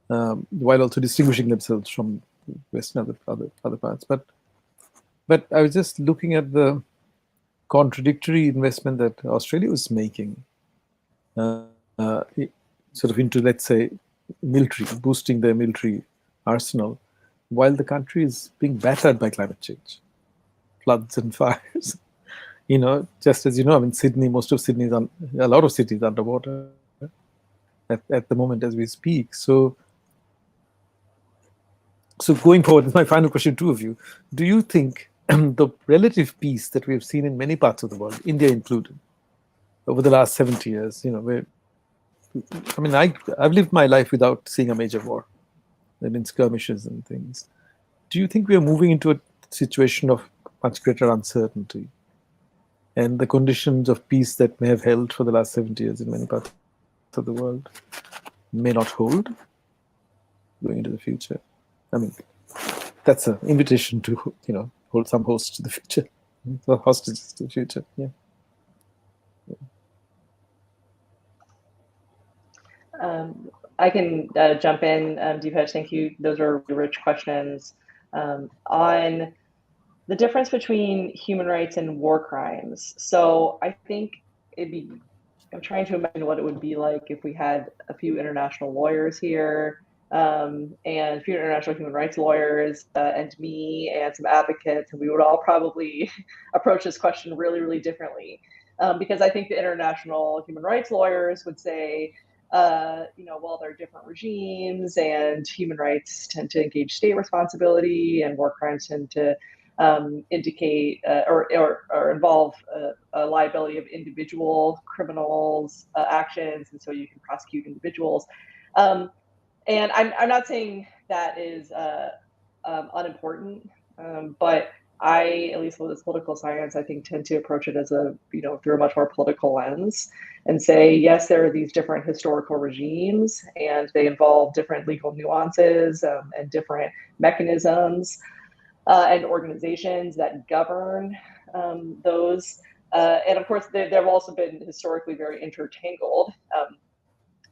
while also distinguishing themselves from West and other parts. But I was just looking at the contradictory investment that Australia was making, sort of into, let's say, military, boosting their military arsenal, while the country is being battered by climate change, floods and fires. Just as I mean, Sydney, most of Sydney a lot of cities underwater at the moment as we speak. So going forward, my final question to two of you: do you think the relative peace that we have seen in many parts of the world, India included, over the last 70 years, where I've lived my life without seeing a major war, skirmishes and things. Do you think we are moving into a situation of much greater uncertainty, and the conditions of peace that may have held for the last 70 years in many parts of the world may not hold going into the future? I mean, that's an invitation to, hold some host to the future, hostages to the future. Yeah. I can jump in, Dipesh. Thank you. Those are rich questions on the difference between human rights and war crimes. So I think I'm trying to imagine what it would be like if we had a few international lawyers here, and a few international human rights lawyers, and me and some advocates, and we would all probably approach this question really, really differently. Because I think the international human rights lawyers would say, well, there are different regimes, and human rights tend to engage state responsibility, and war crimes tend to indicate or involve a liability of individual criminals' actions, and so you can prosecute individuals. And I'm not saying that is unimportant, but I, at least with political science, I think tend to approach it as through a much more political lens, and say, yes, there are these different historical regimes, and they involve different legal nuances and different mechanisms and organizations that govern those. And of course, they've also been historically very intertangled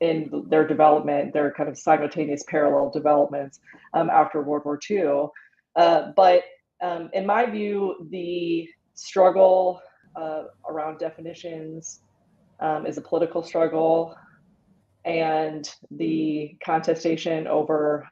in their development, their kind of simultaneous parallel developments after World War II. But in my view, the struggle around definitions is a political struggle, and the contestation over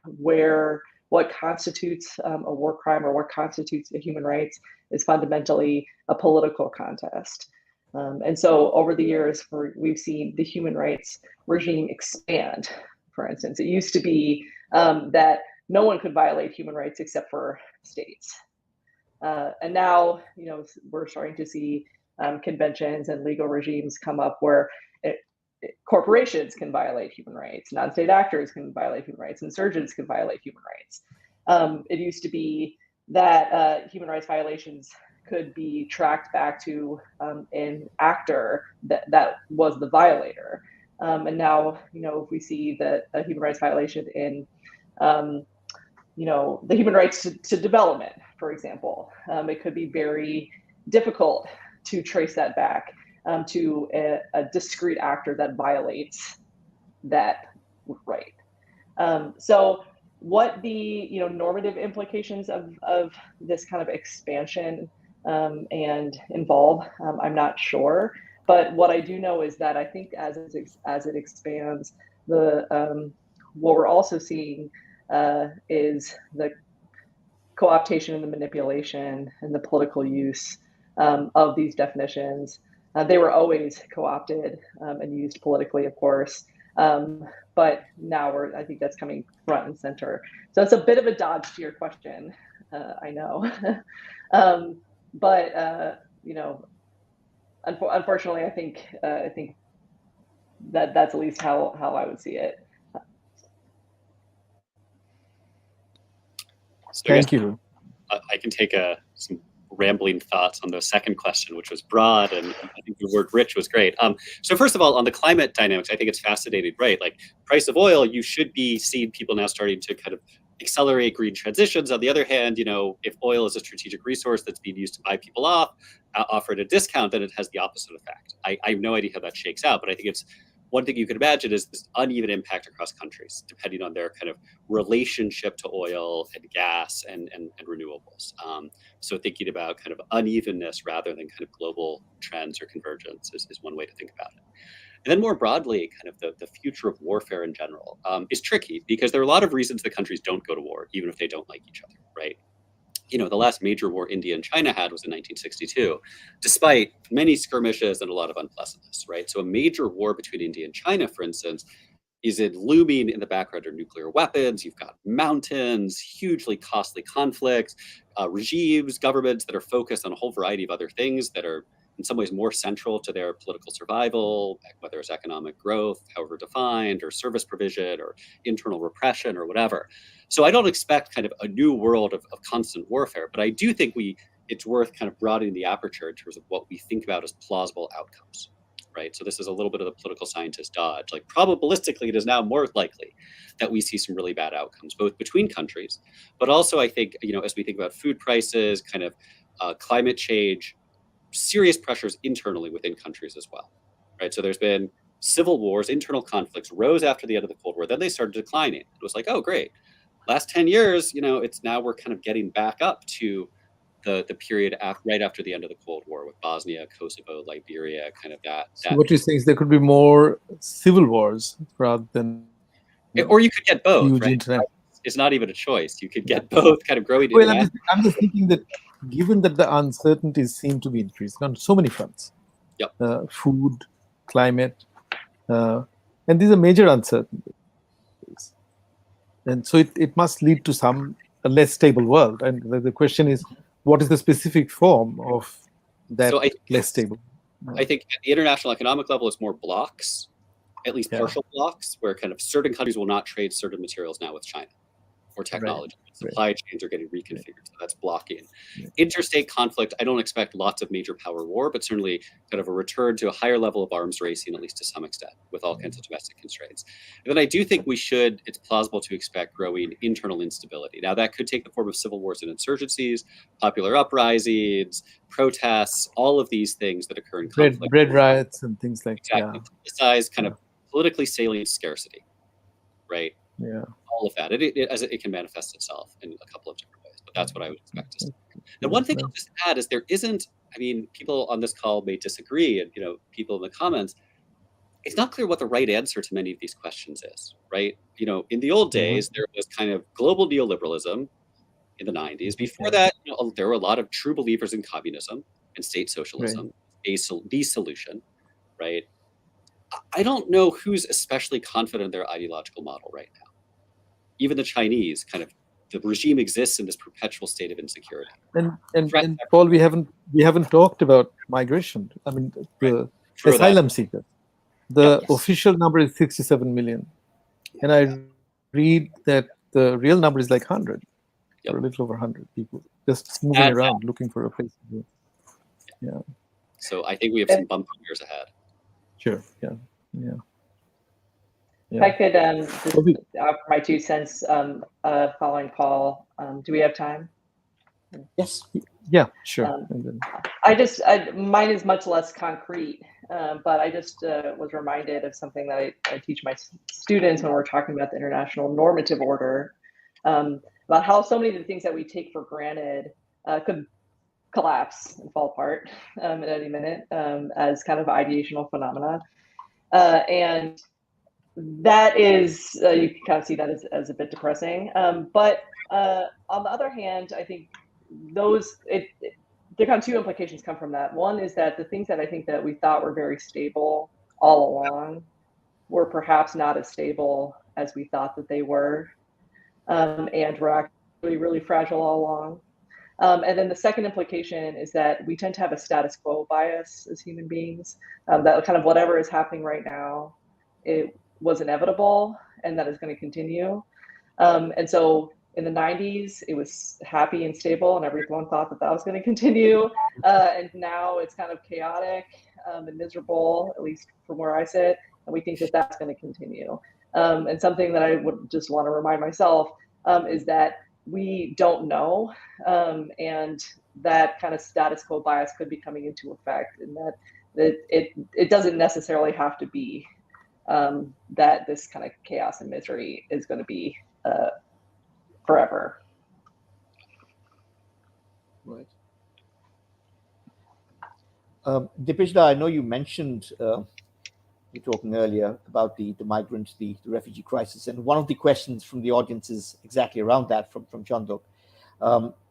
what constitutes a war crime or what constitutes a human rights is fundamentally a political contest. And so over the years, we've seen the human rights regime expand. For instance, it used to be that no one could violate human rights except for states. And now, we're starting to see conventions and legal regimes come up where corporations can violate human rights, non-state actors can violate human rights, insurgents can violate human rights. It used to be that human rights violations could be tracked back to an actor that was the violator. And now, if we see that a human rights violation in, the human rights to development, for example, it could be very difficult to trace that back to a discrete actor that violates that right. So what the normative implications of this kind of expansion and involve, I'm not sure. But what I do know is that I think as it expands, what we're also seeing is the co-optation and the manipulation and the political use of these definitions. They were always co-opted and used politically, of course. But now I think that's coming front and center. So it's a bit of a dodge to your question, I know. But unfortunately, I think that's at least how I would see it. So Thank you. I can take some rambling thoughts on the second question, which was broad, and I think the word rich was great. So first of all, on the climate dynamics, I think it's fascinating, right? Like price of oil, you should be seeing people now starting to kind of accelerate green transitions. On the other hand, if oil is a strategic resource that's being used to buy people off, offer at a discount, then it has the opposite effect. I have no idea how that shakes out, but I think it's one thing you could imagine is this uneven impact across countries, depending on their kind of relationship to oil and gas and renewables. So thinking about kind of unevenness rather than kind of global trends or convergence is one way to think about it. And then more broadly, kind of the future of warfare in general is tricky because there are a lot of reasons that countries don't go to war, even if they don't like each other, right? The last major war India and China had was in 1962, despite many skirmishes and a lot of unpleasantness, right? So a major war between India and China, for instance, is it looming in the background are nuclear weapons. You've got mountains, hugely costly conflicts, regimes, governments that are focused on a whole variety of other things that are in some ways more central to their political survival, whether it's economic growth, however defined, or service provision, or internal repression, or whatever. So I don't expect kind of a new world of constant warfare, but I do think it's worth kind of broadening the aperture in terms of what we think about as plausible outcomes, right? So this is a little bit of the political scientist dodge. Like probabilistically, it is now more likely that we see some really bad outcomes, both between countries, but also I think, as we think about food prices, kind of climate change, serious pressures internally within countries as well, right? So there's been civil wars, internal conflicts rose after the end of the Cold War. Then they started declining. It was like, oh, great. Last 10 years, it's now we're kind of getting back up to the period right after the end of the Cold War with Bosnia, Kosovo, Liberia, kind of that. So what you're saying is there could be more civil wars rather than... Or you could get both, right? International. It's not even a choice. You could get both kind of growing. Well, I'm just thinking that given that the uncertainties seem to be increasing on so many fronts, yep. Food, climate, and these are major uncertainties. And so it must lead to a less stable world. And the question is, what is the specific form of that less stable? I think at the international economic level, it's more blocks, at least partial blocks, where kind of certain countries will not trade certain materials now with China or technology. Right. Supply chains are getting reconfigured, so that's blocking. Yeah. Interstate conflict, I don't expect lots of major power war, but certainly kind of a return to a higher level of arms racing, at least to some extent, with all kinds of domestic constraints. And then I do think it's plausible to expect growing internal instability. Now that could take the form of civil wars and insurgencies, popular uprisings, protests, all of these things that occur in conflict. Bread riots and things like that. Exactly. Politicized, kind of politically salient scarcity, right? Yeah. All of that. It can manifest itself in a couple of different ways, but that's what I would expect to see. And one thing I'll just add is people on this call may disagree, and people in the comments, it's not clear what the right answer to many of these questions is, right? In the old days, there was kind of global neoliberalism in the 90s. Before that, there were a lot of true believers in communism and state socialism. Right. the solution, right? I don't know who's especially confident in their ideological model right now. Even the Chinese, kind of, the regime exists in this perpetual state of insecurity. And Paul, we haven't talked about migration. I mean, the asylum seekers. The official number is 67 million, and I read that the real number is like 100, or a little over 100 people just moving around looking for a place to go. Yeah. So I think we have some bumpy years ahead. Sure. Yeah. If I could just offer my 2 cents following Paul. Do we have time? Yes. Yeah, sure. Mine is much less concrete, but I just was reminded of something that I teach my students when we're talking about the international normative order, about how so many of the things that we take for granted could collapse and fall apart at any minute as kind of ideational phenomena. And that is, you can kind of see that as a bit depressing. But on the other hand, I think there kind of 2 implications come from that. One is that the things that I think that we thought were very stable all along were perhaps not as stable as we thought that they were, and were actually really fragile all along. And then the second implication is that we tend to have a status quo bias as human beings, that kind of whatever is happening right now, it was inevitable and that is going to continue. And so in the 90s, it was happy and stable and everyone thought that was going to continue. And now it's kind of chaotic and miserable, at least from where I sit. And we think that that's going to continue. And something that I would just want to remind myself is that we don't know, and that kind of status quo bias could be coming into effect, and that it doesn't necessarily have to be that this kind of chaos and misery is going to be forever. Right. Dipesh, I know you mentioned you're talking earlier about the migrant, the refugee crisis, and one of the questions from the audience is exactly around that from Chandok,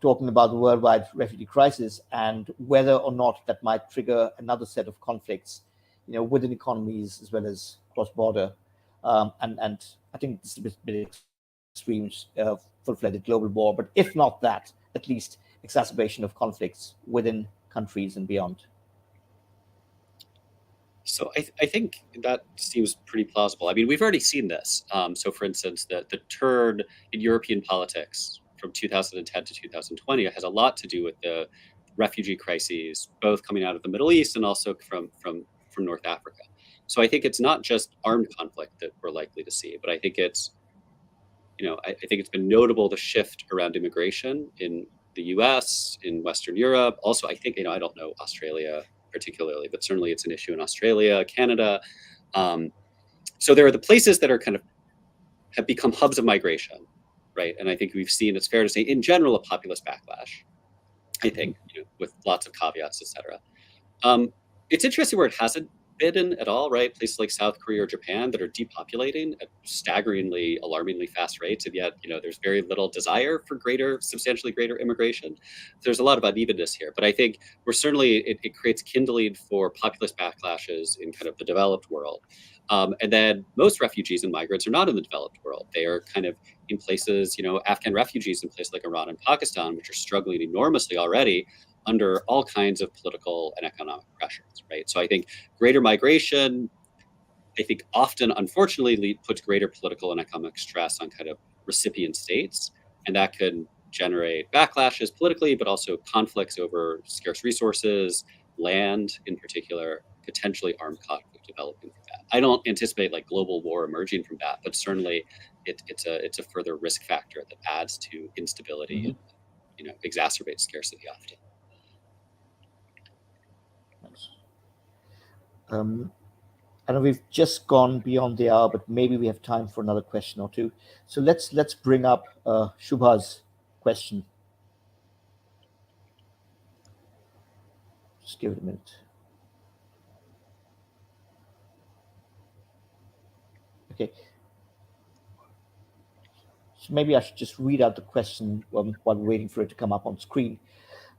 talking about the worldwide refugee crisis and whether or not that might trigger another set of conflicts, within economies as well as cross-border, and I think this is a bit extreme, full-fledged global war, but if not that, at least exacerbation of conflicts within countries and beyond. So I think that seems pretty plausible. I mean, we've already seen this. So for instance, the turn in European politics from 2010 to 2020 has a lot to do with the refugee crises, both coming out of the Middle East and also from North Africa. So I think it's not just armed conflict that we're likely to see, but I think it's, I think it's been notable the shift around immigration in the US, in Western Europe. Also, I think, I don't know Australia particularly, but certainly it's an issue in Australia, Canada. So there are the places that are kind of have become hubs of migration, right? And I think we've seen, it's fair to say, in general, a populist backlash, I think, with lots of caveats, et cetera. It's interesting where it hasn't been at all, right? Places like South Korea or Japan that are depopulating at staggeringly, alarmingly fast rates, and yet, there's very little desire for substantially greater immigration. There's a lot of unevenness here, but I think we're certainly, it creates kindling for populist backlashes in kind of the developed world. And then most refugees and migrants are not in the developed world. They are kind of in places, Afghan refugees in places like Iran and Pakistan, which are struggling enormously already under all kinds of political and economic pressures, right? So I think greater migration, I think often, unfortunately, puts greater political and economic stress on kind of recipient states, and that can generate backlashes politically, but also conflicts over scarce resources, land in particular, potentially armed conflict developing from that. I don't anticipate like global war emerging from that, but certainly it's a further risk factor that adds to instability and exacerbates scarcity often. I know we've just gone beyond the hour, but maybe we have time for another question or two. So let's bring up Shubha's question. Just give it a minute. Okay. So maybe I should just read out the question while we're waiting for it to come up on screen.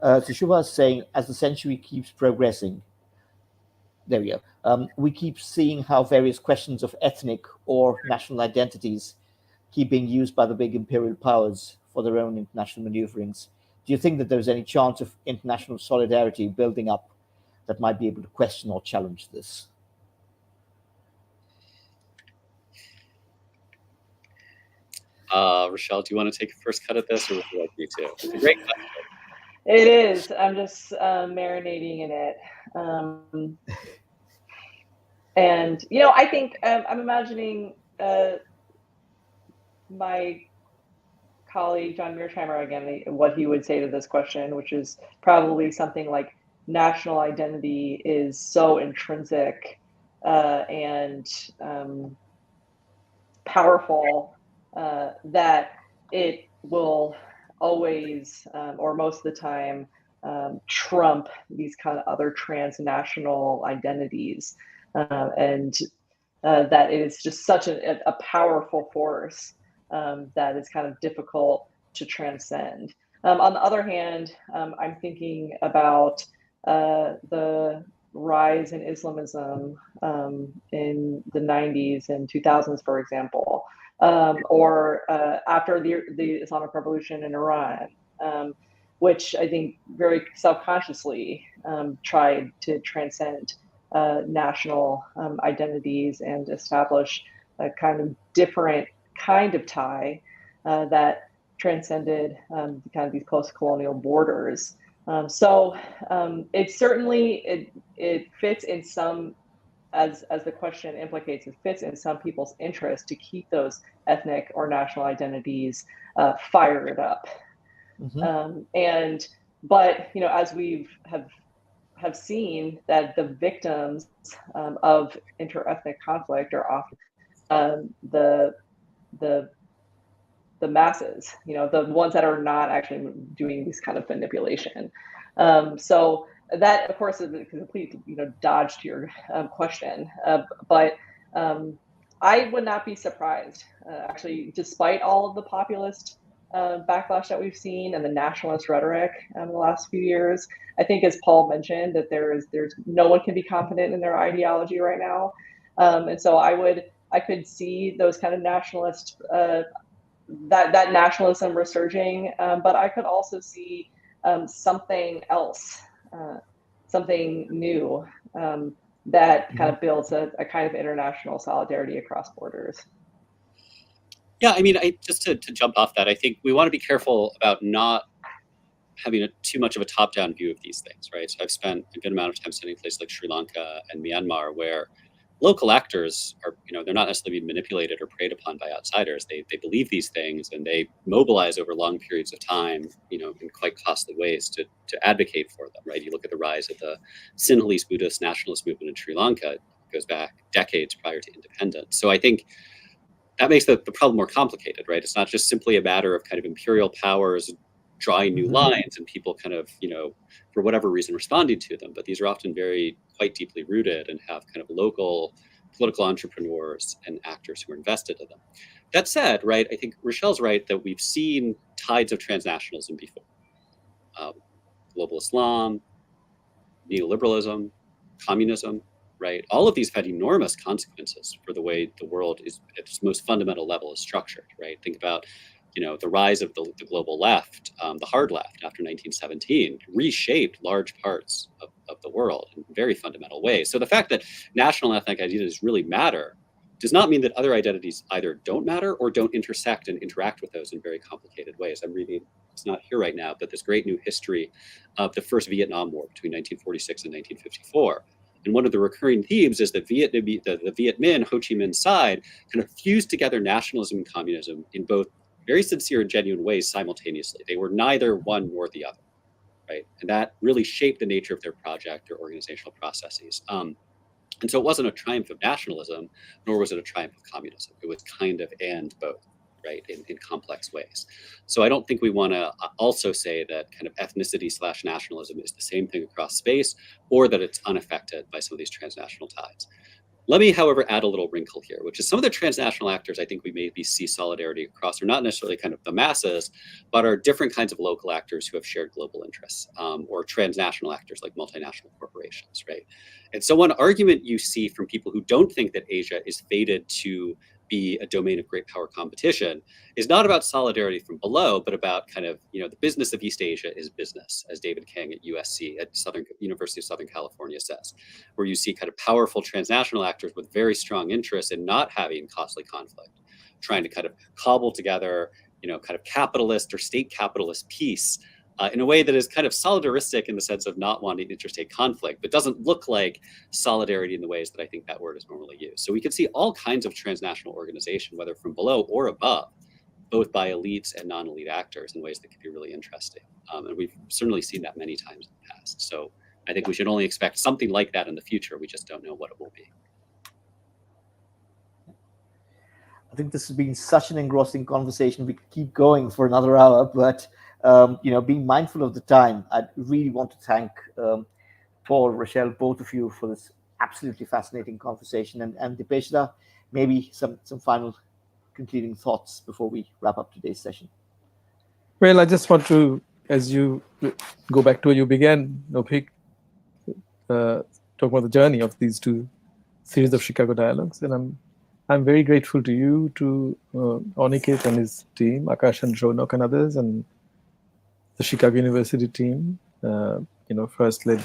So Shubha is saying, as the century keeps progressing, There we go. We keep seeing how various questions of ethnic or national identities keep being used by the big imperial powers for their own international maneuverings. Do you think that there's any chance of international solidarity building up that might be able to question or challenge this? Rochelle, do you want to take a first cut at this, or would you like me to? It's a great question. It is. I'm just marinating in it. And, I think I'm imagining my colleague, John Mearsheimer, again, what he would say to this question, which is probably something like national identity is so intrinsic and powerful that it will always, or most of the time, trump these kind of other transnational identities. And that it is just such a powerful force that is kind of difficult to transcend. On the other hand, I'm thinking about the rise in Islamism in the 90s and 2000s, for example, or after the Islamic Revolution in Iran, which I think very self-consciously tried to transcend national identities and establish a kind of different kind of tie that transcended kind of these post-colonial borders. So it certainly it fits in some, as the question implicates, it fits in some people's interest to keep those ethnic or national identities fired up. Mm-hmm. But as we have seen, that the victims of interethnic conflict are often the masses, the ones that are not actually doing this kind of manipulation. So that, of course, is a complete, dodge to your question. But I would not be surprised, actually, despite all of the populist backlash that we've seen and the nationalist rhetoric in the last few years. I think, as Paul mentioned, that there's no one can be confident in their ideology right now. And so I could see those kind of nationalist, that nationalism resurging, but I could also see something else, something new that kind of builds a kind of international solidarity across borders. Yeah, I mean, just to jump off that, I think we want to be careful about not having too much of a top-down view of these things, right? So I've spent a good amount of time studying places like Sri Lanka and Myanmar, where local actors are, they're not necessarily being manipulated or preyed upon by outsiders. They believe these things and they mobilize over long periods of time, in quite costly ways to advocate for them, right? You look at the rise of the Sinhalese Buddhist nationalist movement in Sri Lanka, it goes back decades prior to independence. So I think that makes the problem more complicated, right? It's not just simply a matter of kind of imperial powers drawing new lines and people kind of, for whatever reason, responding to them. But these are often quite deeply rooted and have kind of local political entrepreneurs and actors who are invested in them. That said, right, I think Rochelle's right that we've seen tides of transnationalism before. Global Islam, neoliberalism, communism, right? All of these have had enormous consequences for the way the world is at its most fundamental level is structured, right? Think about, the rise of the global left, the hard left after 1917 reshaped large parts of the world in very fundamental ways. So the fact that national and ethnic identities really matter does not mean that other identities either don't matter or don't intersect and interact with those in very complicated ways. I'm reading, it's not here right now, but this great new history of the first Vietnam War between 1946 and 1954. And one of the recurring themes is that the Viet Minh, Ho Chi Minh side, kind of fused together nationalism and communism in both very sincere and genuine ways simultaneously. They were neither one nor the other, right? And that really shaped the nature of their project or organizational processes. And so it wasn't a triumph of nationalism, nor was it a triumph of communism. It was kind of and both, right, in complex ways. So I don't think we want to also say that kind of ethnicity / nationalism is the same thing across space, or that it's unaffected by some of these transnational tides. Let me, however, add a little wrinkle here, which is some of the transnational actors I think we maybe see solidarity across are not necessarily kind of the masses, but are different kinds of local actors who have shared global interests, or transnational actors like multinational corporations, right? And so one argument you see from people who don't think that Asia is fated to be a domain of great power competition is not about solidarity from below, but about kind of, the business of East Asia is business, as David Kang at USC, at University of Southern California says, where you see kind of powerful transnational actors with very strong interests in not having costly conflict, trying to kind of cobble together, kind of capitalist or state capitalist peace in a way that is kind of solidaristic in the sense of not wanting interstate conflict, but doesn't look like solidarity in the ways that I think that word is normally used. So we could see all kinds of transnational organization, whether from below or above, both by elites and non-elite actors in ways that could be really interesting. And we've certainly seen that many times in the past. So I think we should only expect something like that in the future. We just don't know what it will be. I think this has been such an engrossing conversation. We could keep going for another hour, but being mindful of the time, I really want to thank Paul, Rochelle, both of you for this absolutely fascinating conversation. And Dipesh, maybe some final concluding thoughts before we wrap up today's session. Well, I just want to, as you go back to where you began, Avik, talk about the journey of these two series of Chicago Dialogues, and I'm very grateful to you, to Aniket and his team, Akash and Ronak and others, and the Chicago University team, first led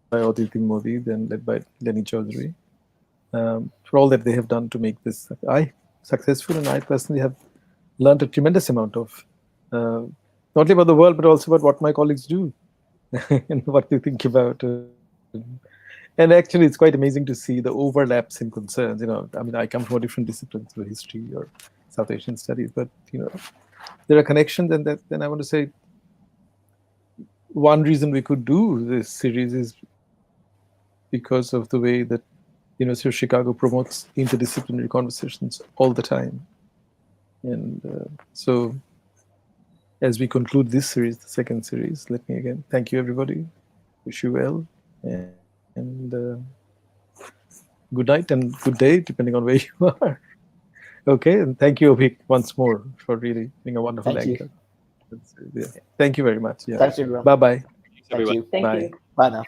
by Aditi Modi, then led by Lenny Chaudhary, for all that they have done to make this successful. And I personally have learned a tremendous amount of, not only about the world, but also about what my colleagues do and what they think about. And actually, it's quite amazing to see the overlaps in concerns. I come from a different discipline, through history or South Asian studies, but there are connections. And then I want to say, one reason we could do this series is because of the way that University of Chicago promotes interdisciplinary conversations all the time. And so as we conclude this series, the second series, let me again thank you, everybody. Wish you well. And good night and good day, depending on where you are. Okay, and thank you, Avik, once more for really being a wonderful anchor. Thank you very much. Yeah. Thanks, everyone. Bye-bye. Thank you. Thank Bye. you. Bye now.